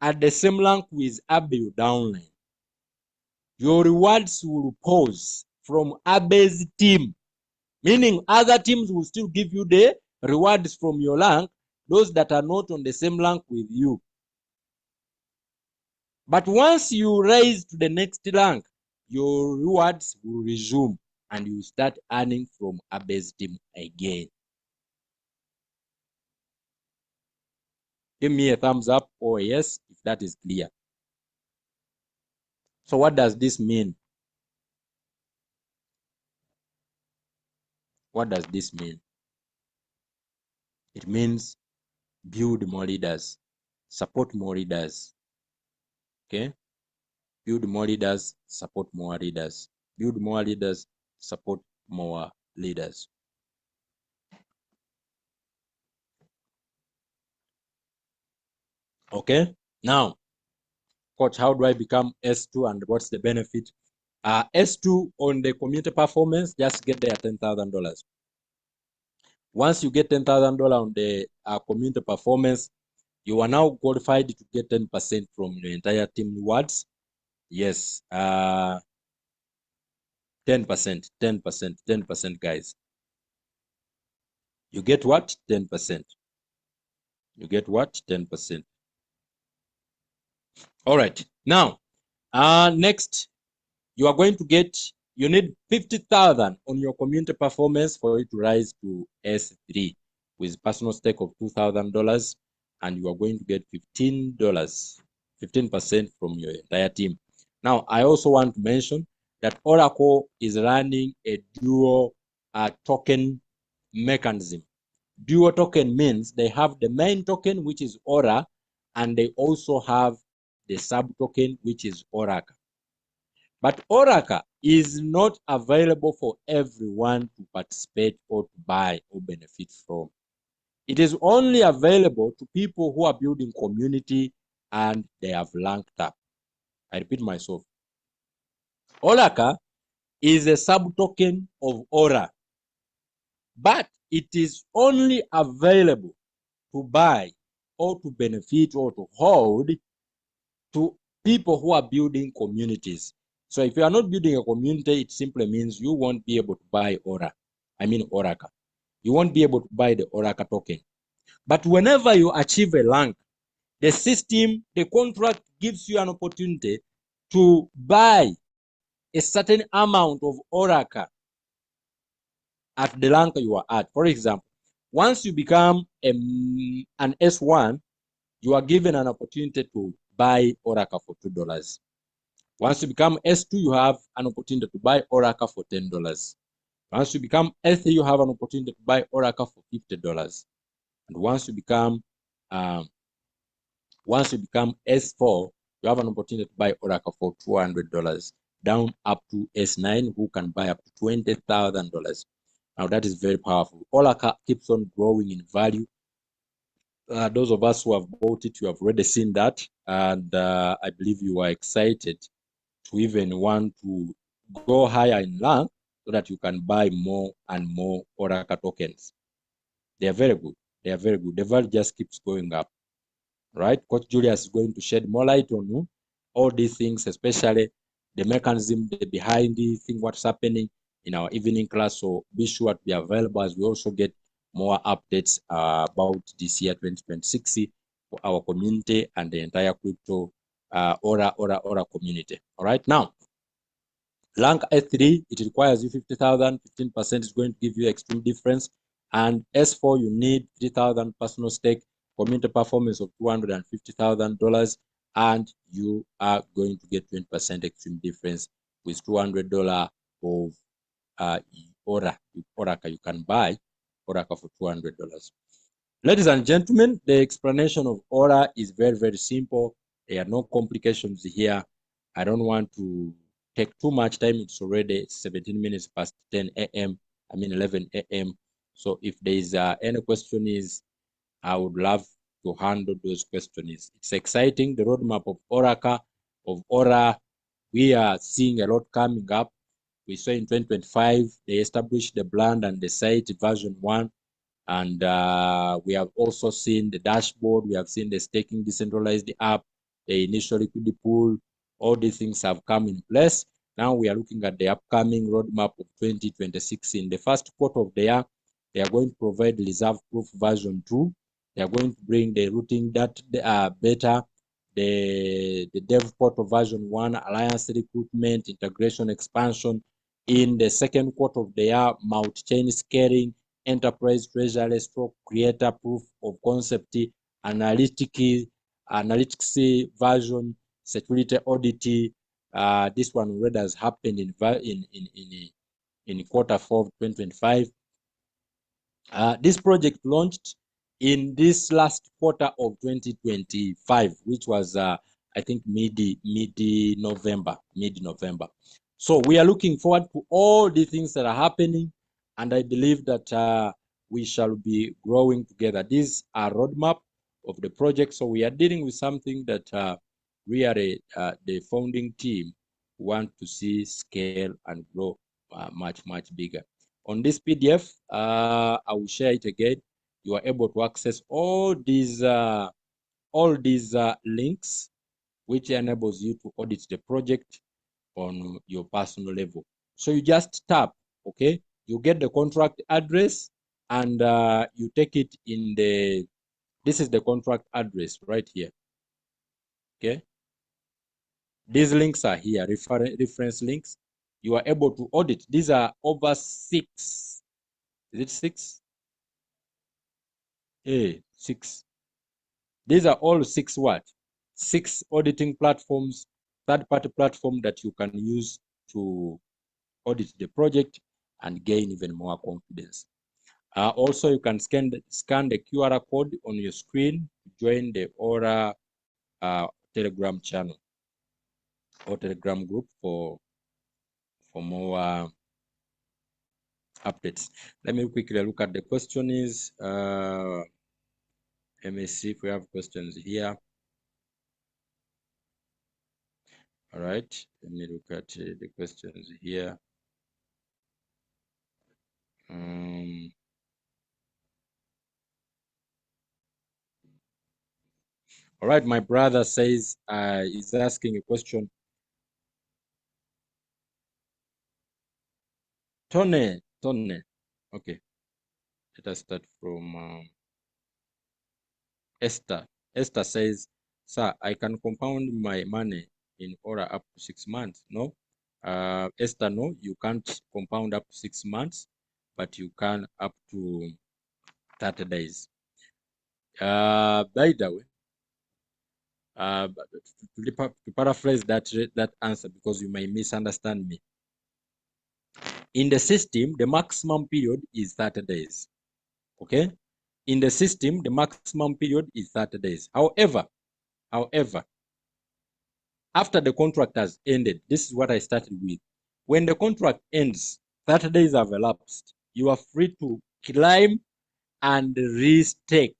at the same rank with Abe downline, your rewards will pause from Abe's team. Meaning other teams will still give you the rewards from your rank, those that are not on the same rank with you. But once you rise to the next rank, your rewards will resume and you start earning from Abe's team again. Give me a thumbs up or yes if that is clear. So what does this mean? What does this mean? It means build more leaders, support more leaders. Okay? Build more leaders, support more leaders. Build more leaders, support more leaders. Okay? Now, Coach, how do I become S2 and what's the benefit? S2 on the community performance, just get there $10,000. Once you get $10,000 on the community performance, you are now qualified to get 10% from your entire team rewards. Yes. 10%, 10%, 10%, guys. You get what? 10%. You get what? 10%. All right. Now, next, you are going to get, you need 50,000 on your community performance for it to rise to S3 with personal stake of $2,000, and you are going to get $15, 15% from your entire team. Now, I also want to mention that Oracle is running a dual token mechanism. Dual token means they have the main token, which is Ora, and they also have the sub token, which is Oracle. But Oracle is not available for everyone to participate or to buy or benefit from. It is only available to people who are building community and they have ranked up. I repeat myself. Oracle is a sub token of Ora, but it is only available to buy or to benefit or to hold to people who are building communities. So if you are not building a community, it simply means you won't be able to buy Oracle. You won't be able to buy the Oracle token. But whenever you achieve a rank, the system, the contract gives you an opportunity to buy a certain amount of Oracle at the rank you are at. For example, once you become an S1, you are given an opportunity to buy Oracle for $2. Once you become S2, you have an opportunity to buy Oracle for $10. Once you become S3, you have an opportunity to buy Oracle for $50. And um, once you become S4, you have an opportunity to buy Oracle for $200, down up to S9, who can buy up to $20,000. Now that is very powerful. Oracle keeps on growing in value. Those of us who have bought it, you have already seen that, and I believe you are excited to even want to go higher in rank so that you can buy more and more Oracle tokens. They are very good. They are very good. The value just keeps going up, right? Coach Julius is going to shed more light on all these things, especially the mechanism behind the thing, what's happening in our evening class. So be sure to be available as we also get more updates about this year 2026 for our community and the entire crypto Aura community. All right, now rank S3, it requires you 50,000, 15% is going to give you extreme difference. And S4, you need 3,000 personal stake, community performance of $250,000, and you are going to get 20% extreme difference with $200 of Oracle. You can buy Oracle for $200. Ladies and gentlemen, the explanation of Aura is very, very simple. There are no complications here. I don't want to take too much time. It's already 17 minutes past 10 a.m. 11 a.m. So if there is any questions, I would love to handle those questions. It's exciting. The roadmap of Oracle, of Aura, we are seeing a lot coming up. We saw in 2025, they established the brand and the site version 1. And we have also seen the dashboard. We have seen the staking decentralized app, the initial liquidity pool. All these things have come in place. Now we are looking at the upcoming roadmap of 2026. In the first quarter of the year, they are going to provide reserve proof version 2. They are going to bring the routing that beta, the dev portal version 1, alliance recruitment, integration expansion. In the second quarter of the year, multi-chain scaling, enterprise treasury stroke creator proof of concept, analytics version, security audit. This one already has happened in quarter 4 of 2025. This project launched in this last quarter of 2025, which was I think mid-November. So we are looking forward to all the things that are happening, and I believe that we shall be growing together. These are roadmap of the project, so we are dealing with something that really the founding team want to see scale and grow much bigger. On this PDF, I will share it again. You are able to access all these links which enables you to audit the project on your personal level. So you just tap, okay? You get the contract address and you take it in the, this is the contract address right here, okay? These links are here, reference links. You are able to audit. These are over 6. Is it 6? Hey, 6. These are all 6 what? 6 auditing platforms, third-party platform that you can use to audit the project and gain even more confidence. Also, you can scan the QR code on your screen to join the Ora Telegram channel or Telegram group for more updates. Let me quickly look at the questions. Let me see if we have questions here. All right, let me look at the questions here. All right, my brother says he's asking a question. Tone. Okay, let us start from Esther. Esther says, sir, I can compound my money in Aura up to 6 months. No, Esther, no, you can't compound up to 6 months, but you can up to 30 days. By the way, to paraphrase that answer, because you may misunderstand me. In the system, the maximum period is 30 days. Okay? In the system, the maximum period is 30 days. However, after the contract has ended, this is what I started with. When the contract ends, 30 days have elapsed. You are free to climb and restake.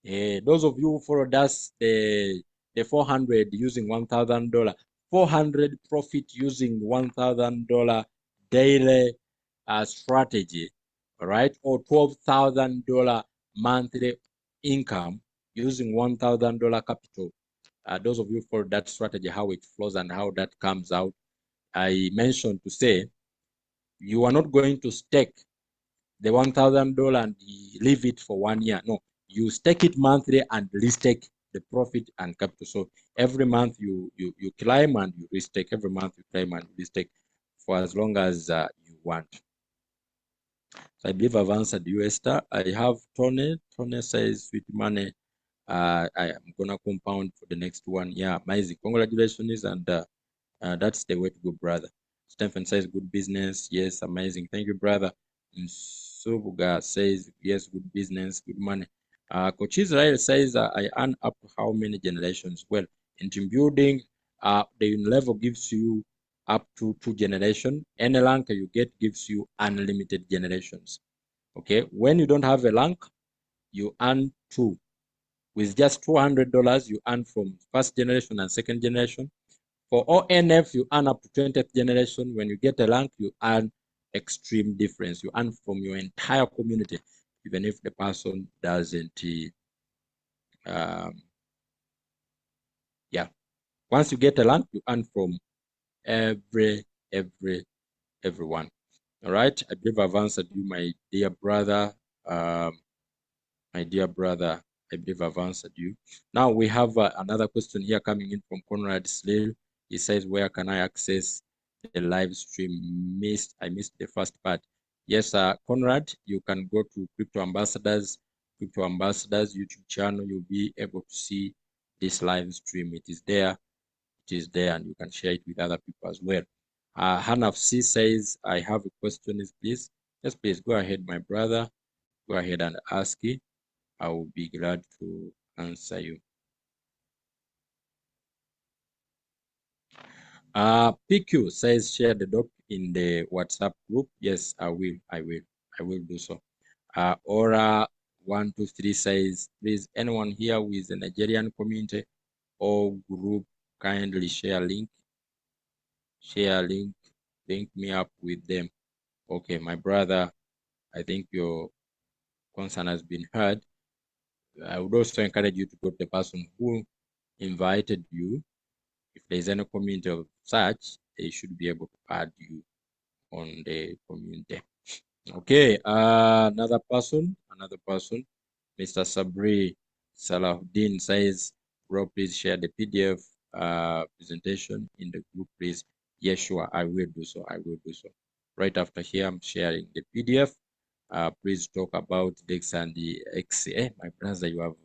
Those of you who followed us, the 400 using $1,000, 400 profit using $1,000 daily strategy, all right, or $12,000 monthly income using $1,000 capital. Those of you for that strategy, how it flows and how that comes out. I mentioned to say you are not going to stake the $1,000 and leave it for 1 year. No, you stake it monthly and restake the profit and capital. So every month you climb and you restake. Every month you climb and restake for as long as you want. So I believe I've answered you, Esther. I have Tony. Tony says with money, I am gonna compound for the next 1 year. Amazing, congratulations, and that's the way to go, brother. Stephen says good business. Yes, amazing. Thank you, brother. And Subuga says yes, good business, good money. Coach Israel says I earn up to how many generations? Well, in team building, the level gives you up to 2 generations. Any rank you get gives you unlimited generations. Okay, when you don't have a rank, you earn 2. With just $200, you earn from first generation and second generation. For ONF, you earn up to 20th generation. When you get a rank, you earn extreme difference. You earn from your entire community, even if the person doesn't. Yeah. Once you get a rank, you earn from everyone. All right. I believe I've answered you, my dear brother. My dear brother, I believe I've answered you. Now we have another question here coming in from Conrad Slil. He says, where can I access the live stream? I missed the first part. Yes, Conrad, you can go to Crypto Ambassadors YouTube channel. You'll be able to see this live stream. It is there, and you can share it with other people as well. Hanaf C says, I have a question, please. Yes, please go ahead, my brother. Go ahead and ask it. I will be glad to answer you. PQ says share the doc in the WhatsApp group. Yes, I will do so. Ora 123 says, please, anyone here with the Nigerian community or group, kindly share link. Link me up with them. Okay, my brother, I think your concern has been heard. I would also encourage you to go to the person who invited you. If there's any community of such, they should be able to add you on the community. Okay, another person, Mr. Sabri Salahuddin says, bro, please share the PDF presentation in the group, please. Yes, sure, I will do so. Right after here, I'm sharing the PDF. Please talk about Dex and the X. My brother, you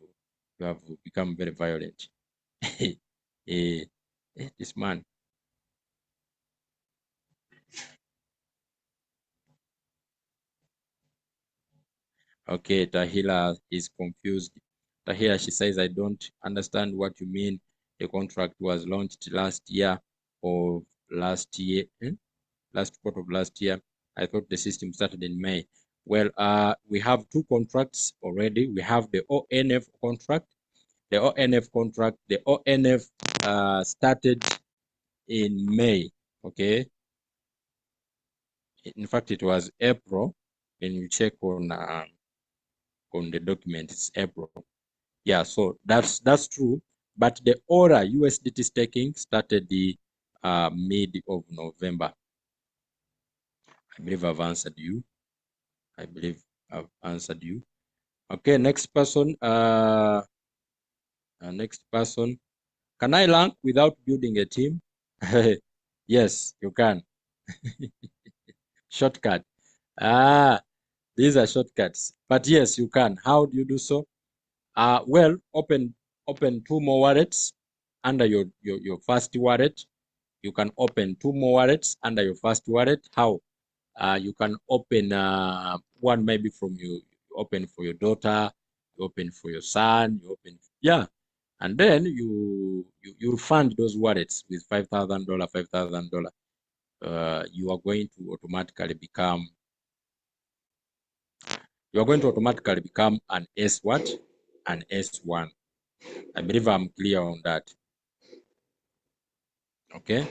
have become very violent. This man. Okay, Tahila is confused. Tahila, she says, I don't understand what you mean. The contract was launched last year or last year, last quarter of last year. I thought the system started in May. Well, we have two contracts already. We have the ONF contract. The ONF started in May, okay? In fact, it was April. When you check on the document, it's April. Yeah, so that's true. But the Ora USDT staking started the mid of November. I believe I've answered you. Okay, next person. Next person. Can I rank without building a team? Yes, you can. Shortcut. Ah, these are shortcuts. But yes, you can. How do you do so? Well, open two more wallets under your first wallet. You can open two more wallets under your first wallet. How? You can open one maybe from you open for your daughter, you open for your son, you open, yeah, and then you fund those wallets with $5,000, $5,000. You are going to automatically become an S what? An S1. I believe I'm clear on that. Okay.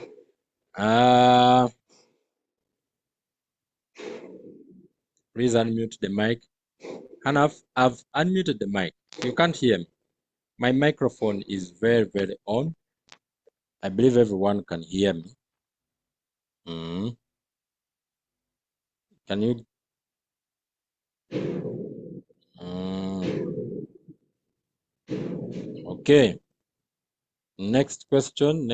Please unmute the mic. Hanaf, I've unmuted the mic. You can't hear me. My microphone is very, very on. I believe everyone can hear me. Can you? Okay. Next question.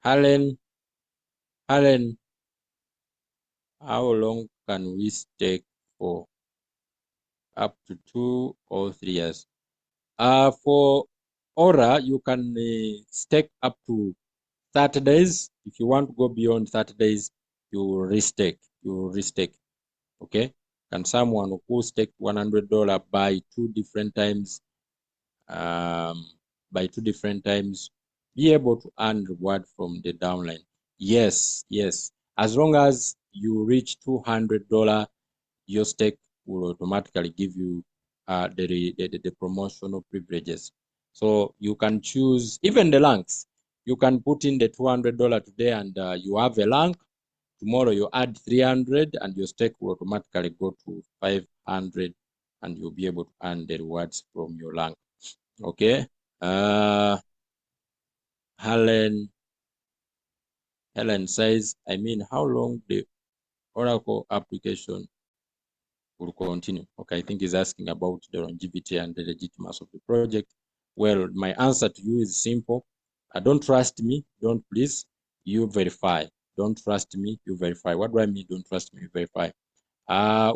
Helen, how long can we stake for? Up to 2 or 3 years. For Aura, you can stake up to 30 days. If you want to go beyond 30 days, you restake. Okay. Can someone who staked $100 buy two different times be able to earn reward from the downline? Yes. As long as you reach $200, your stake will automatically give you the promotional privileges. So you can choose even the ranks. You can put in the $200 today and you have a rank. Tomorrow you add 300 and your stake will automatically go to 500 and you'll be able to earn the rewards from your rank. Okay. Helen says, I mean, how long the Oracle application will continue? Okay, I think he's asking about the longevity and the legitimacy of the project. Well, my answer to you is simple. Don't trust me, don't please. You verify. Don't trust me, you verify. What do I mean? Don't trust me, you verify.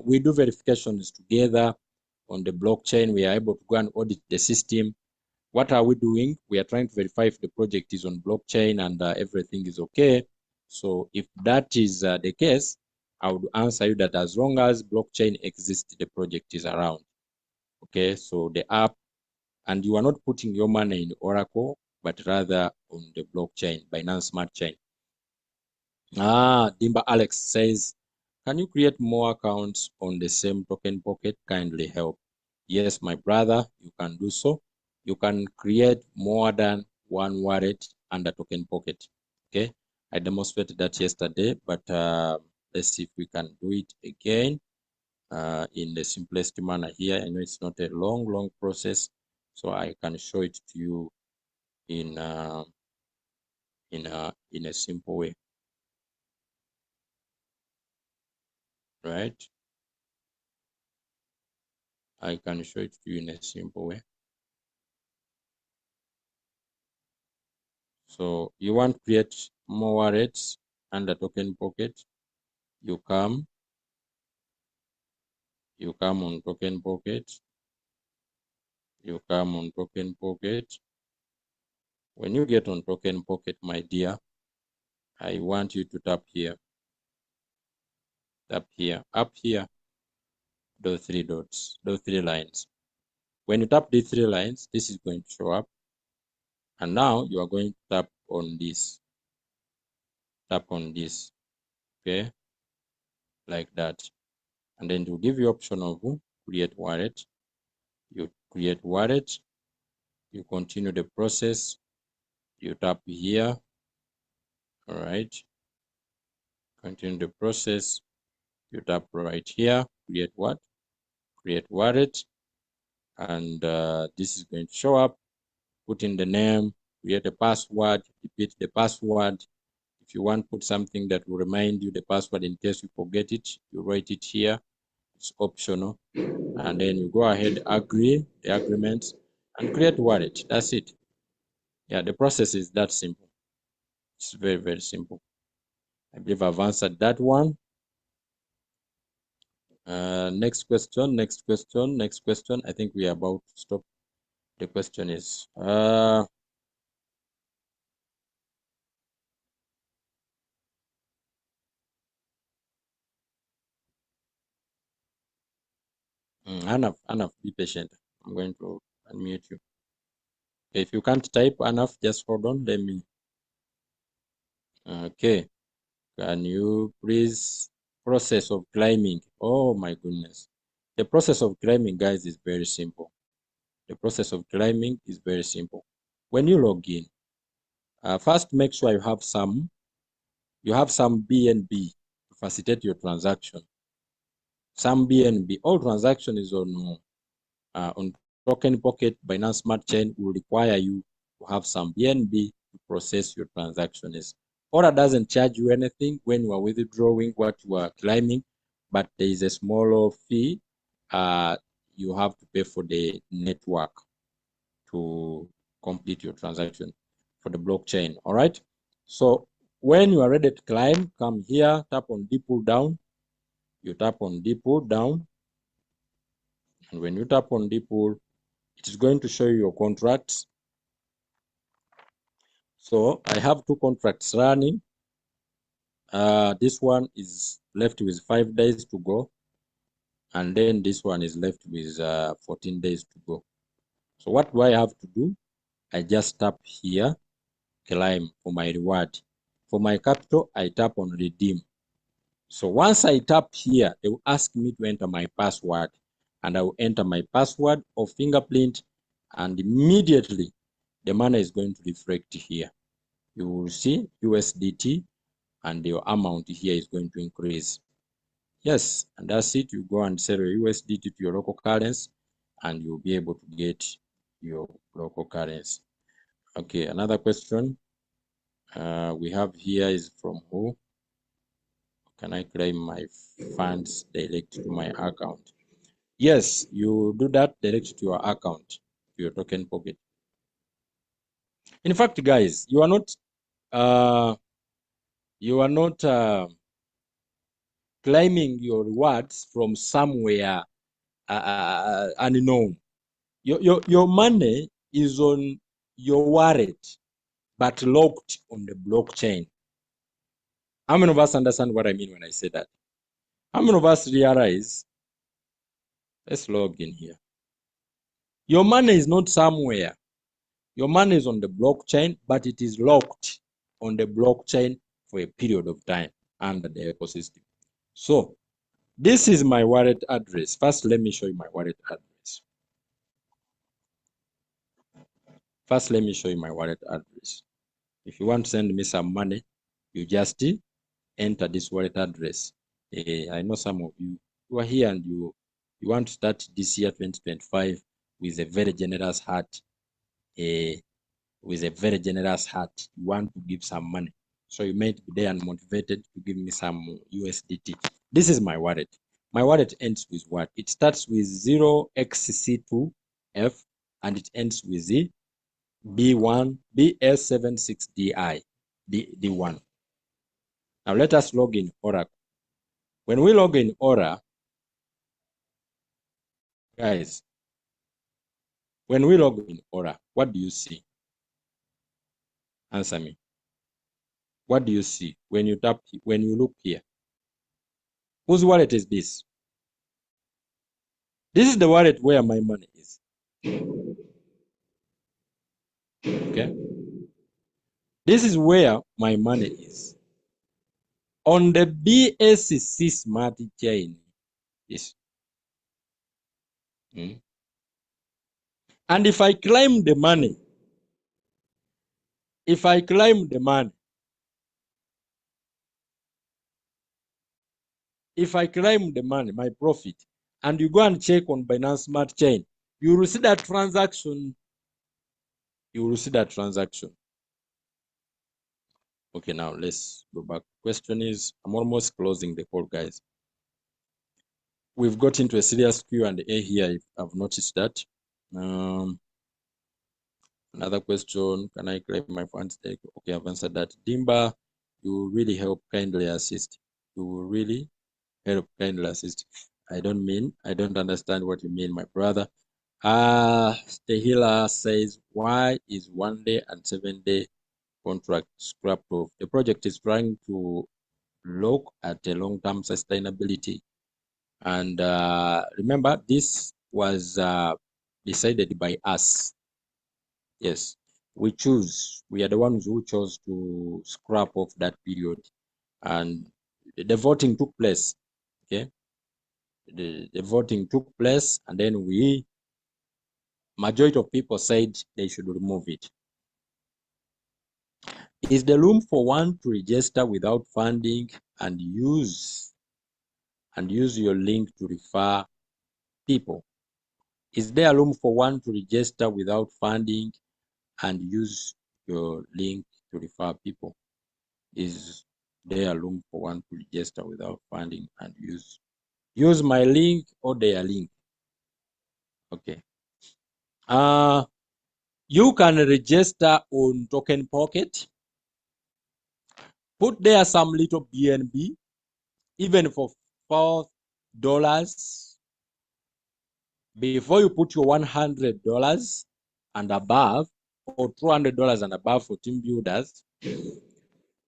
We do verifications together on the blockchain. We are able to go and audit the system. What are we doing? We are trying to verify if the project is on blockchain and everything is okay. So if that is the case, I would answer you that as long as blockchain exists, the project is around. Okay, so the app, and you are not putting your money in Oracle, but rather on the blockchain, Binance Smart Chain. Dimba Alex says, can you create more accounts on the same token pocket? Kindly help. Yes, my brother, you can do so. You can create more than one wallet under token pocket. Okay, I demonstrated that yesterday, but let's see if we can do it again. in the simplest manner here. I know it's not a long process, so I can show it to you in a simple way, right? I can show it to you in a simple way. So you want to create more wallets under Token Pocket. You come on Token Pocket. You come on Token Pocket. When you get on Token Pocket, my dear, I want you to tap here. Tap here, up here, those three dots, those three lines. When you tap these three lines, this is going to show up. And now you are going to tap on this. Tap on this, okay, like that. And then it will give you option of create wallet. You create wallet. You continue the process. You tap here. All right. Continue the process. You tap right here. Create what? Create wallet. And this is going to show up. Put in the name. Create a password. Repeat the password. If you want to put something that will remind you the password in case you forget it, you write it here. It's optional. And then you go ahead, agree the agreement, and create wallet. That's it. Yeah, the process is that simple. It's very simple. I believe I've answered that one. Next question. I think we are about to stop. The question is Anaf, be patient. I'm going to unmute you. If you can't type, Anaf, just hold on. Let me. Okay. Can you please process of climbing? Oh my goodness. The process of climbing, guys, is very simple. The process of climbing is very simple. When you log in, first make sure you have some BNB to facilitate your transaction. Some BNB. All transaction is on Token Pocket. Binance Smart Chain will require you to have some BNB to process your transactions. Ora doesn't charge you anything when you are withdrawing what you are claiming, but there is a smaller fee you have to pay for the network to complete your transaction for the blockchain. All right. So when you are ready to climb, come here, tap on D pull down. You tap on D pull down. And when you tap on D pull, it is going to show you your contracts. So I have two contracts running. This one is left with 5 days to go. And then this one is left with 14 days to go. So what do I have to do? I just tap here, climb for my reward. For my capital, I tap on redeem. So once I tap here, they will ask me to enter my password. And I will enter my password or fingerprint. And immediately, the money is going to reflect here. You will see USDT and your amount here is going to increase. Yes, and that's it. You go and sell your USDT to your local currency and you'll be able to get your local currency. Okay, another question we have here is from who? Can I claim my funds direct to my account? Yes, you do that direct to your account, to your Token Pocket. In fact, guys, you are not claiming your rewards from somewhere unknown. Your money is on your wallet, but locked on the blockchain. How many of us understand what I mean when I say that? How many of us realize? Let's log in here. Your money is not somewhere. Your money is on the blockchain, but it is locked on the blockchain for a period of time under the ecosystem. So this is my wallet address. First, let me show you my wallet address. First, let me show you my wallet address. If you want to send me some money, you just enter this wallet address. I know some of you you are here and you want to start this year 2025 with a very generous heart, you want to give some money. So you might be there and motivated to give me some USDT. This is my wallet. My wallet ends with what? It starts with 0xc2F and it ends with Z B1 BS76DI D1. Now let us log in Oracle. When we log in Aura, guys, when we log in Aura, what do you see? Answer me. What do you see when you tap, when you look here? Whose wallet is this? This is the wallet where my money is. Okay. This is where my money is. On the BSC smart chain. Yes. And if I claim the money, my profit, and you go and check on Binance Smart Chain, you will see that transaction. Okay, now let's go back. Question is, I'm almost closing the call, guys. We've got into a serious Q&A here, if I've noticed that. Another question, can I claim my funds? Okay, I've answered that. Dimba, you really help, kindly assist. You will really help, kindly assist. I don't understand what you mean, my brother. Tehila says, why is 1 day and 7-day contract scrapped off? The project is trying to look at a long-term sustainability. And remember, this was decided by us. Yes, we are the ones who chose to scrap off that period. And the voting took place. Okay. The voting took place, and then majority of people said they should remove it. Is there room for one to register without funding and use your link to refer people? Is there room for one to register without funding and use your link to refer people? Is there room for one to register without funding and use my link or their link? Okay. You can register on Token Pocket. Put there some little BNB, even for $4 before you put your $100 and above, or $200 and above for team builders,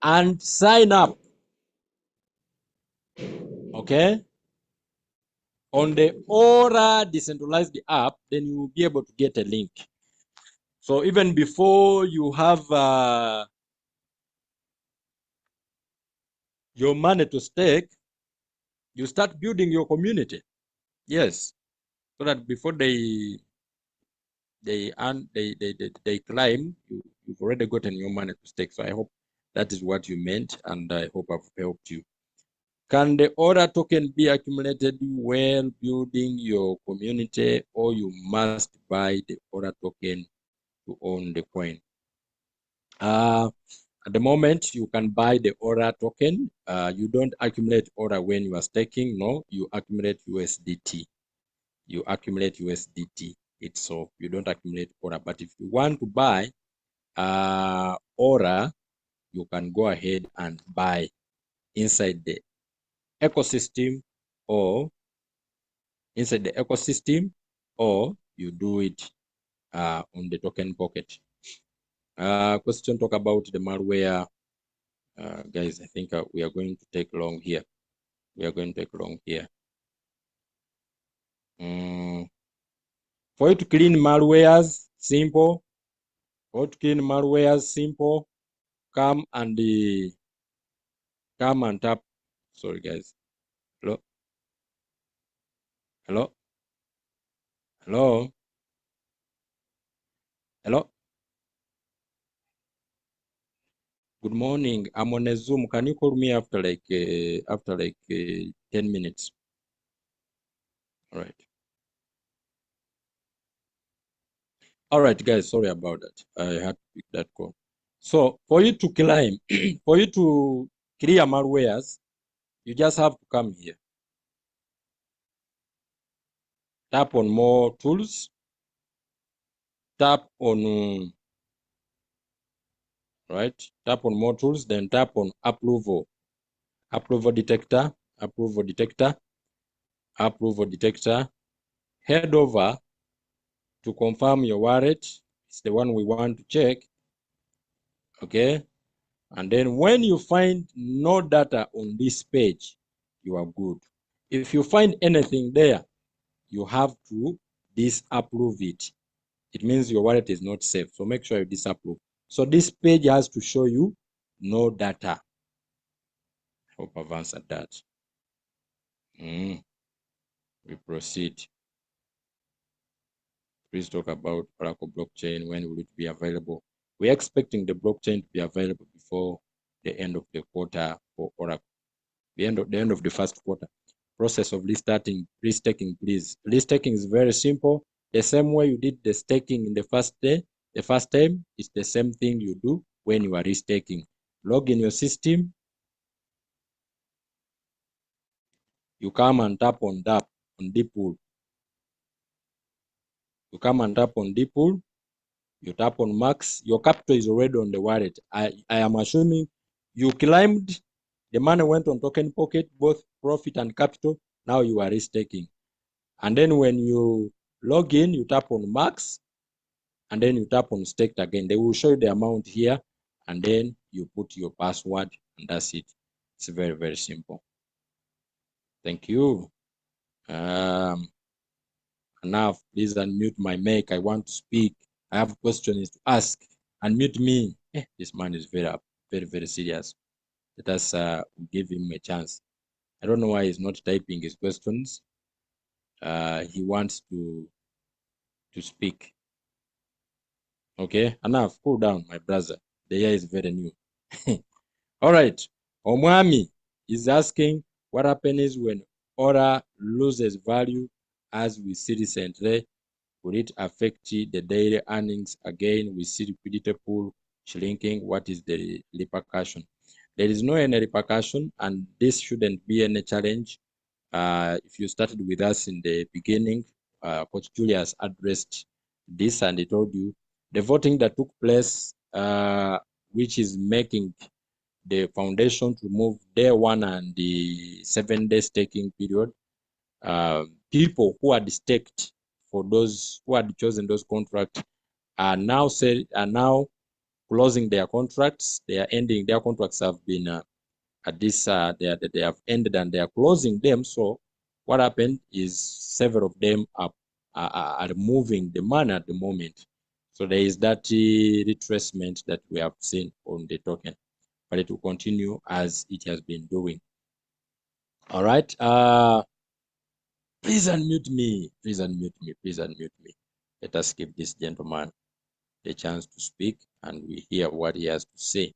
and sign up. Okay, on the Aura decentralized app, then you will be able to get a link. So even before you have your money to stake, you start building your community. Yes, so that before they climb, you've already gotten your money to stake. So I hope that is what you meant, and I hope I've helped you. Can the Aura token be accumulated while building your community, or you must buy the Aura token to own the coin? At the moment, you can buy the Aura token. You don't accumulate Aura when you are staking. No, you accumulate USDT. It's so you don't accumulate Aura. But if you want to buy Aura, you can go ahead and buy inside the ecosystem, or you do it on the Token Pocket. Question talk about the malware. Guys, I think we are going to take long here. For you to clean malwares, simple. Come and tap. Sorry, guys. Hello. Good morning. I'm on a Zoom. Can you call me after 10 minutes? All right. All right, guys, sorry about that. I had to pick that call. So for you to climb, for you to clear malwares, you just have to come here. Tap on more tools. Tap on, right? Tap on more tools, then tap on approval. Approval detector, approval detector, approval detector. Head over to confirm your wallet. It's the one we want to check. Okay. And then when you find no data on this page, you are good. If you find anything there, you have to disapprove it. It means your wallet is not safe. So make sure you disapprove. So this page has to show you no data. Hope I've answered that. We proceed. Please talk about Oracle blockchain. When will it be available? We're expecting the blockchain to be available before the end of the quarter for Oracle. The end of the first quarter. Process of restaking, please. Restaking is very simple. The same way you did the staking in the first day, the first time, it's the same thing you do when you are restaking. Log in your system. You come and tap on deep pool. You come and tap on deep pool. You tap on max. Your capital is already on the wallet. I am assuming you climbed, the money went on token pocket, both profit and capital. Now you are restaking. And then when you log in, you tap on max, and then you tap on staked again. They will show you the amount here, and then you put your password, and that's it. It's very, very simple. Thank you. Enough, please unmute my mic. I want to speak. I have questions to ask. Unmute me. This man is very, very, very serious. Let us give him a chance. I don't know why he's not typing his questions. He wants to speak. Okay, enough. Cool down, my brother. The year is very new. All right. Omwami is asking what happens when Ora loses value as we see recently. Will it affect the daily earnings again? We see liquidity pool shrinking. What is the repercussion? There is no any repercussion, and this shouldn't be any challenge. If you started with us in the beginning, Coach Julius addressed this, and he told you the voting that took place, which is making the foundation to move day one and the 7-day staking period. People who had staked for those who had chosen those contracts are now closing their contracts. They are ending their contracts have been at this they have ended and they are closing them. So what happened is several of them are moving the money at the moment. So there is that retracement that we have seen on the token, but it will continue as it has been doing. All right. Please unmute me. Please unmute me. Please unmute me. Let us give this gentleman the chance to speak and we hear what he has to say.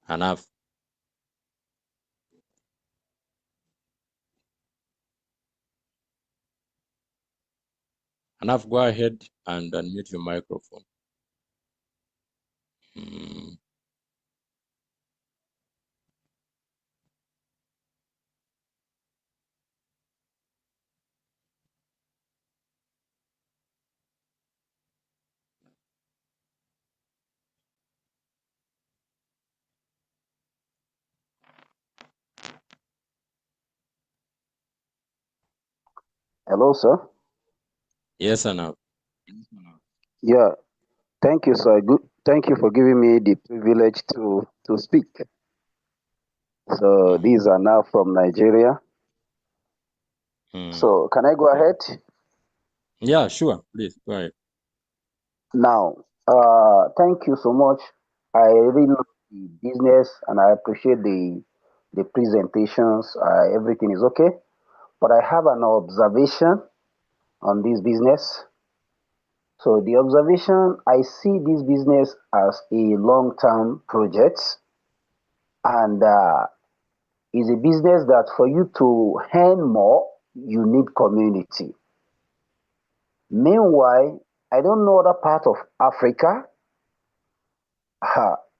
Enough. Enough, go ahead and unmute your microphone. Hello, sir. Yes, Enough. Yeah, thank you, sir. Good. Thank you for giving me the privilege to speak. So these are now from Nigeria. So can I go ahead? Yeah, sure. Please go ahead. Now, thank you so much. I really love the business and I appreciate the presentations. Everything is okay, but I have an observation on this business. So the observation, I see this business as a long-term project, and is a business that for you to earn more, you need community. Meanwhile, I don't know other part of Africa,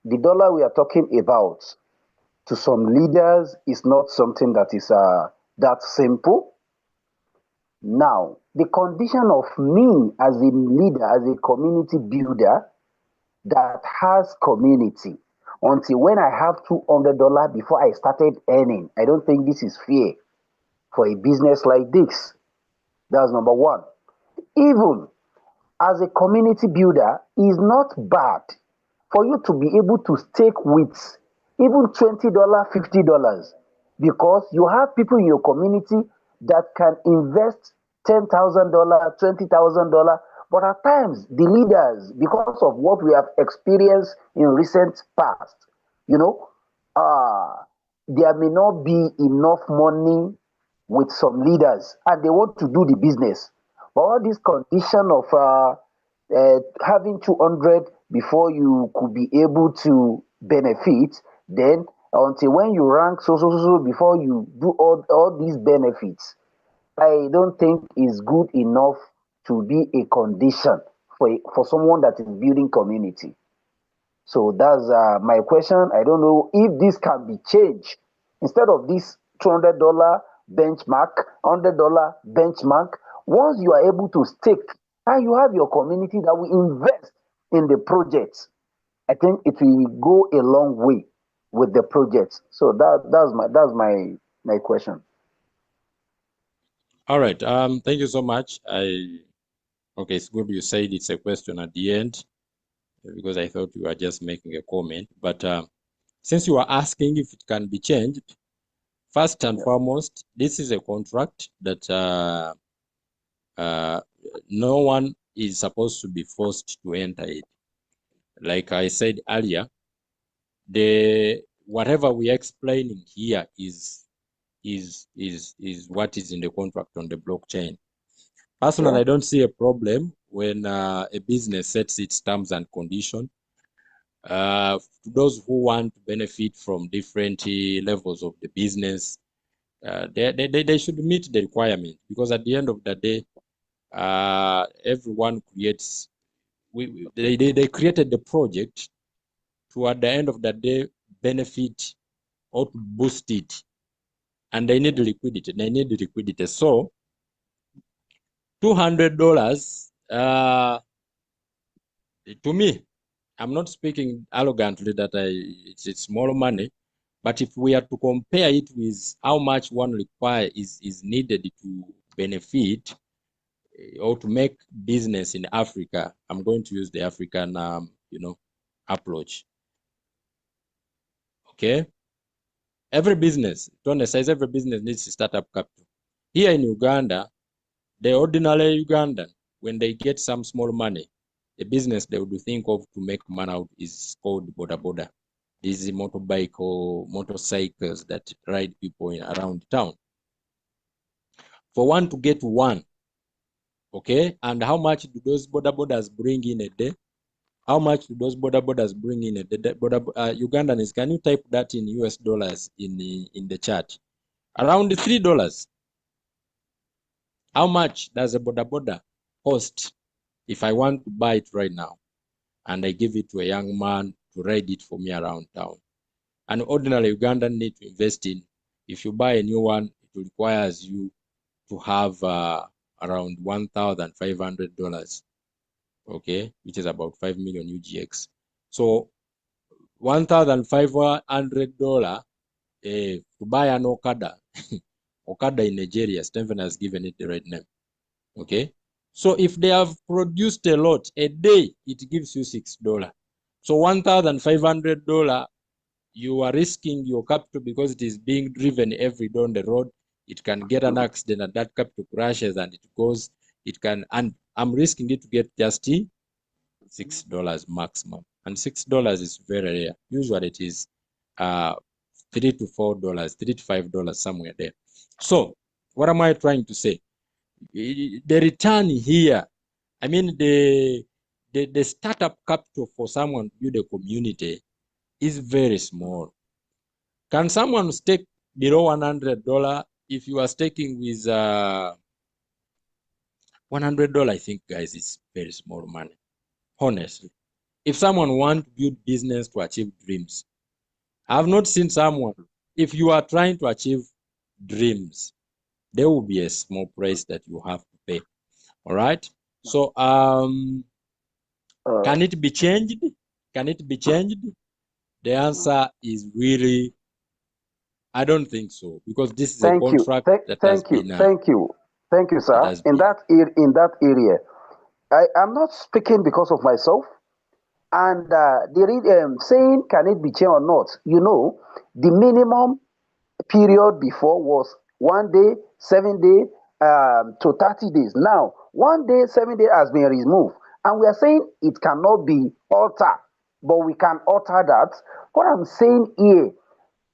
the dollar we are talking about to some leaders is not something that is that simple. Now, the condition of me as a leader, as a community builder that has community, until when I have $200 before I started earning, I don't think this is fair for a business like this. That's number one. Even as a community builder, is not bad for you to be able to stake with even $20, $50, because you have people in your community that can invest $10,000, $20,000. But at times, the leaders, because of what we have experienced in recent past, you know, uh, there may not be enough money with some leaders and they want to do the business. But all this condition of having 200 before you could be able to benefit, then until when you rank so before you do all these benefits, I don't think is good enough to be a condition for someone that is building community. So that's my question. I don't know if this can be changed. Instead of this $200 benchmark, $100 benchmark, once you are able to stake and you have your community that will invest in the project, I think it will go a long way with the project. So that's my question. All right. Thank you so much. Okay, it's good you said it's a question at the end because I thought you were just making a comment. But since you are asking if it can be changed, first and foremost, this is a contract that no one is supposed to be forced to enter it. Like I said earlier, whatever we are explaining here is what is in the contract on the blockchain. Personally, I don't see a problem when a business sets its terms and conditions. Those who want to benefit from different levels of the business, they should meet the requirement, because at the end of the day, everyone creates. They created the project to, at the end of the day, benefit or to boost it, and they need liquidity. So $200, to me, I'm not speaking arrogantly that it's small money, but if we are to compare it with how much one is needed to benefit or to make business in Africa, I'm going to use the African approach. Okay, every business, to honestize, every business needs startup capital. Here in Uganda, the ordinary Ugandan, when they get some small money, the business they would think of to make money out is called boda boda. These motorbike or motorcycles that ride people around town. For one to get one, okay, and how much do those boda bodas bring in a day? How much do those boda bodas bring in a day? Ugandans, can you type that in US dollars in the chat? Around $3. How much does a boda boda cost if I want to buy it right now and I give it to a young man to ride it for me around town? An ordinary Ugandan need to invest in. If you buy a new one, it requires you to have around $1,500, okay, which is about 5 million UGX. So $1,500 to buy an Okada, Okada in Nigeria, Stephen has given it the right name, okay? So if they have produced a lot a day, it gives you $6. So $1,500, you are risking your capital because it is being driven every day on the road. It can get an accident and that capital crashes and it goes, and I'm risking it to get just $6 maximum. And $6 is very rare. Usually it is $3 to $4, $3 to $5, somewhere there. So what am I trying to say? The return here, I mean, the startup capital for someone to build a community is very small. Can someone stake below $100? If you are staking with $100, I think, guys, it's very small money. Honestly, if someone wants to build business to achieve dreams, I have not seen someone. If you are trying to achieve dreams, there will be a small price that you have to pay. All right. So Uh, can it be changed? Can it be changed? The answer is really, I don't think so, because this is a thank you. contract that has Thank you. been Thank you. Thank you, that sir. has been. In that area, I am not speaking because of myself. And saying can it be changed or not? You know, the minimum period before was 1 day, 7 day, to 30 days. Now, 1 day, 7 day has been removed, and we are saying it cannot be altered, but we can alter that. What I'm saying here,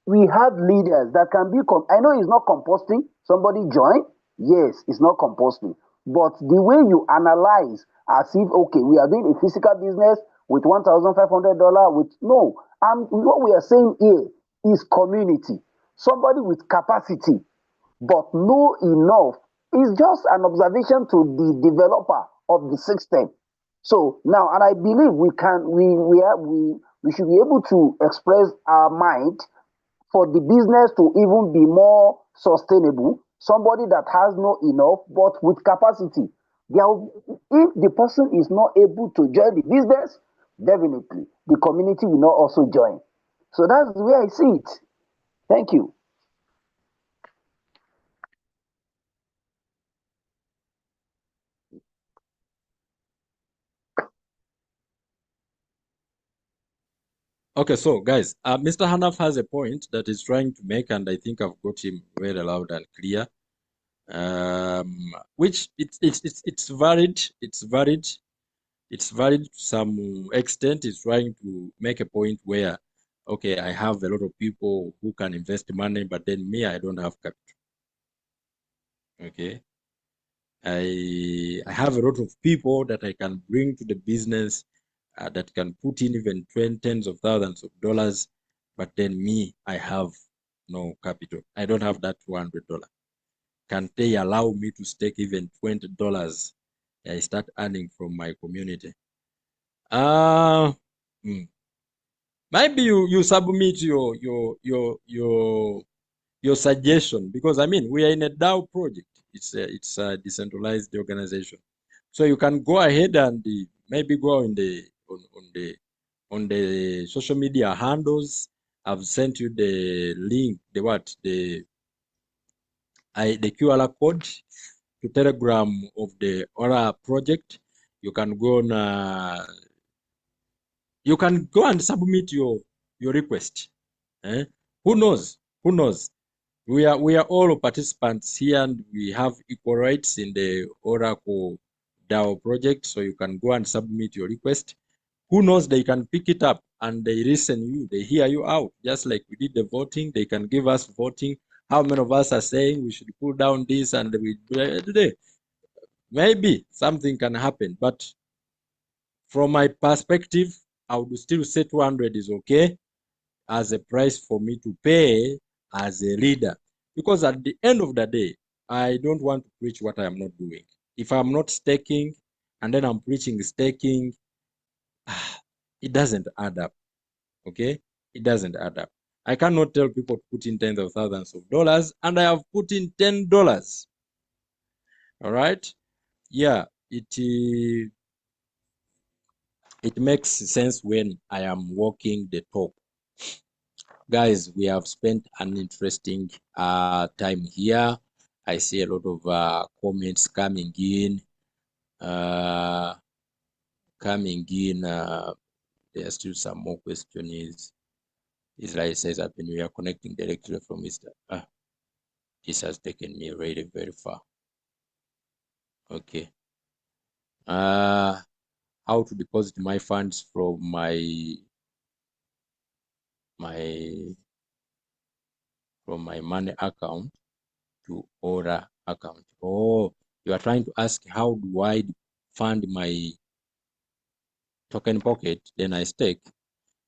we have leaders that can be I know it's not composting. Somebody join, yes, it's not composting, but the way you analyze as if okay, we are doing a physical business with $1,500 with no, and what we are saying here is community. Somebody with capacity but know enough is just an observation to the developer of the system. So now, and I believe we should be able to express our mind for the business to even be more sustainable. Somebody that has no enough but with capacity. If the person is not able to join the business, definitely the community will not also join. So that's the way I see it. Thank you. Okay, so guys, Mr. Hanaf has a point that he's trying to make, and I think I've got him very loud and clear. Which it's valid. It's valid to some extent. He's trying to make a point where, okay, I have a lot of people who can invest money, but then me, I don't have capital. Okay, I have a lot of people that I can bring to the business that can put in even tens of thousands of dollars, but then me, I have no capital. I don't have that $200. Can they allow me to stake even $20? I start earning from my community. Uh, hmm. Maybe you submit your suggestion, because I mean we are in a DAO project. It's a decentralized organization, so you can go ahead and maybe go on the social media handles. I've sent you the link, the QR code to Telegram of the Ora project. You can go on. You can go and submit your request. Eh? Who knows? Who knows? We are all participants here, and we have equal rights in the Oracle DAO project. So you can go and submit your request. Who knows? They can pick it up and they listen you. They hear you out, just like we did the voting. They can give us voting. How many of us are saying we should pull down this, and we today maybe something can happen. But from my perspective, I would still say 200 is okay as a price for me to pay as a leader. Because at the end of the day, I don't want to preach what I am not doing. If I'm not staking and then I'm preaching staking, it doesn't add up. Okay? It doesn't add up. I cannot tell people to put in tens of thousands of dollars, and I have put in $10. All right? Yeah, it makes sense when I am walking the talk. Guys, we have spent an interesting time here. I see a lot of comments coming in. Uh, coming in. There are still some more questions. Israel says, "Happy New Year," connecting directly from Mr. This has taken me really very far. Okay. How to deposit my funds from my money account to Aura account. Oh, you are trying to ask how do I fund my token pocket, then I stake,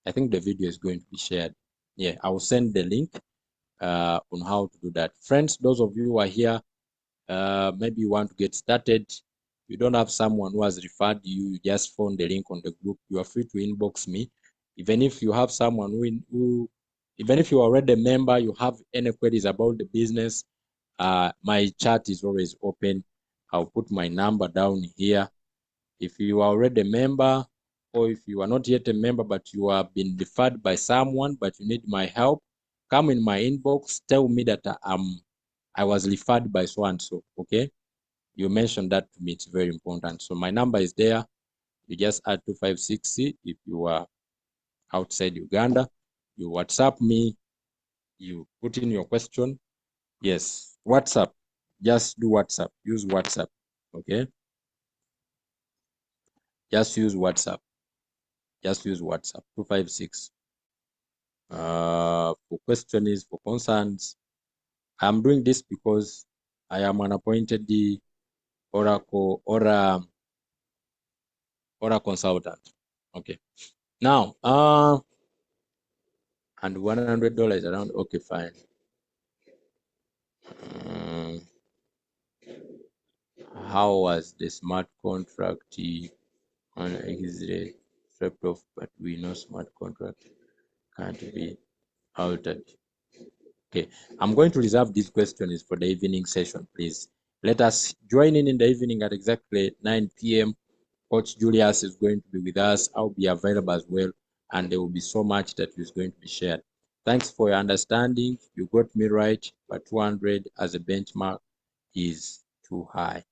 I think the video is going to be shared. Yeah, I will send the link on how to do that. Friends, those of you who are here, maybe you want to get started, you don't have someone who has referred you just found the link on the group, you are free to inbox me. Even if you have someone who even if you are already a member, you have any queries about the business, my chat is always open. I'll put my number down here. If you are already a member, or if you are not yet a member but you have been referred by someone but you need my help, come in my inbox, tell me that I was referred by so and so. Okay, you mentioned that to me, it's very important. So my number is there. You just add 256C. If you are outside Uganda, you WhatsApp me, you put in your question. Yes, WhatsApp, just do WhatsApp, use WhatsApp. Okay, just use WhatsApp, 256. For questions, for concerns, I'm doing this because I am an appointed Oracle Ora consultant. Okay, now and $100 around. Okay, fine. How was the smart contract on Israel swept off? But we know smart contract can't be altered. Okay, I'm going to reserve these questions for the evening session, please. Let us join in the evening at exactly 9 p.m. Coach Julius is going to be with us. I'll be available as well, and there will be so much that is going to be shared. Thanks for your understanding. You got me right, but 200 as a benchmark is too high.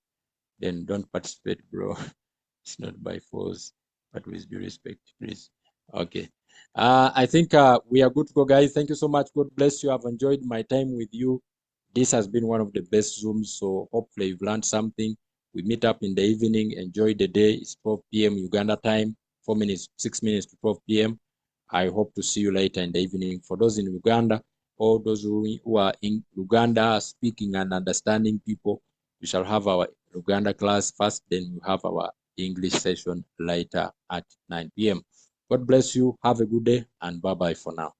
Then don't participate, bro. It's not by force, but with due respect, please. Okay. I think we are good to go, guys. Thank you so much. God bless you. I've enjoyed my time with you. This has been one of the best Zooms, so hopefully you've learned something. We meet up in the evening. Enjoy the day. It's 12 p.m. Uganda time, 6 minutes to 12 p.m. I hope to see you later in the evening. For those in Uganda, or those who are in Uganda speaking and understanding people, we shall have our Uganda class first, then we have our English session later at 9 p.m. God bless you. Have a good day and bye-bye for now.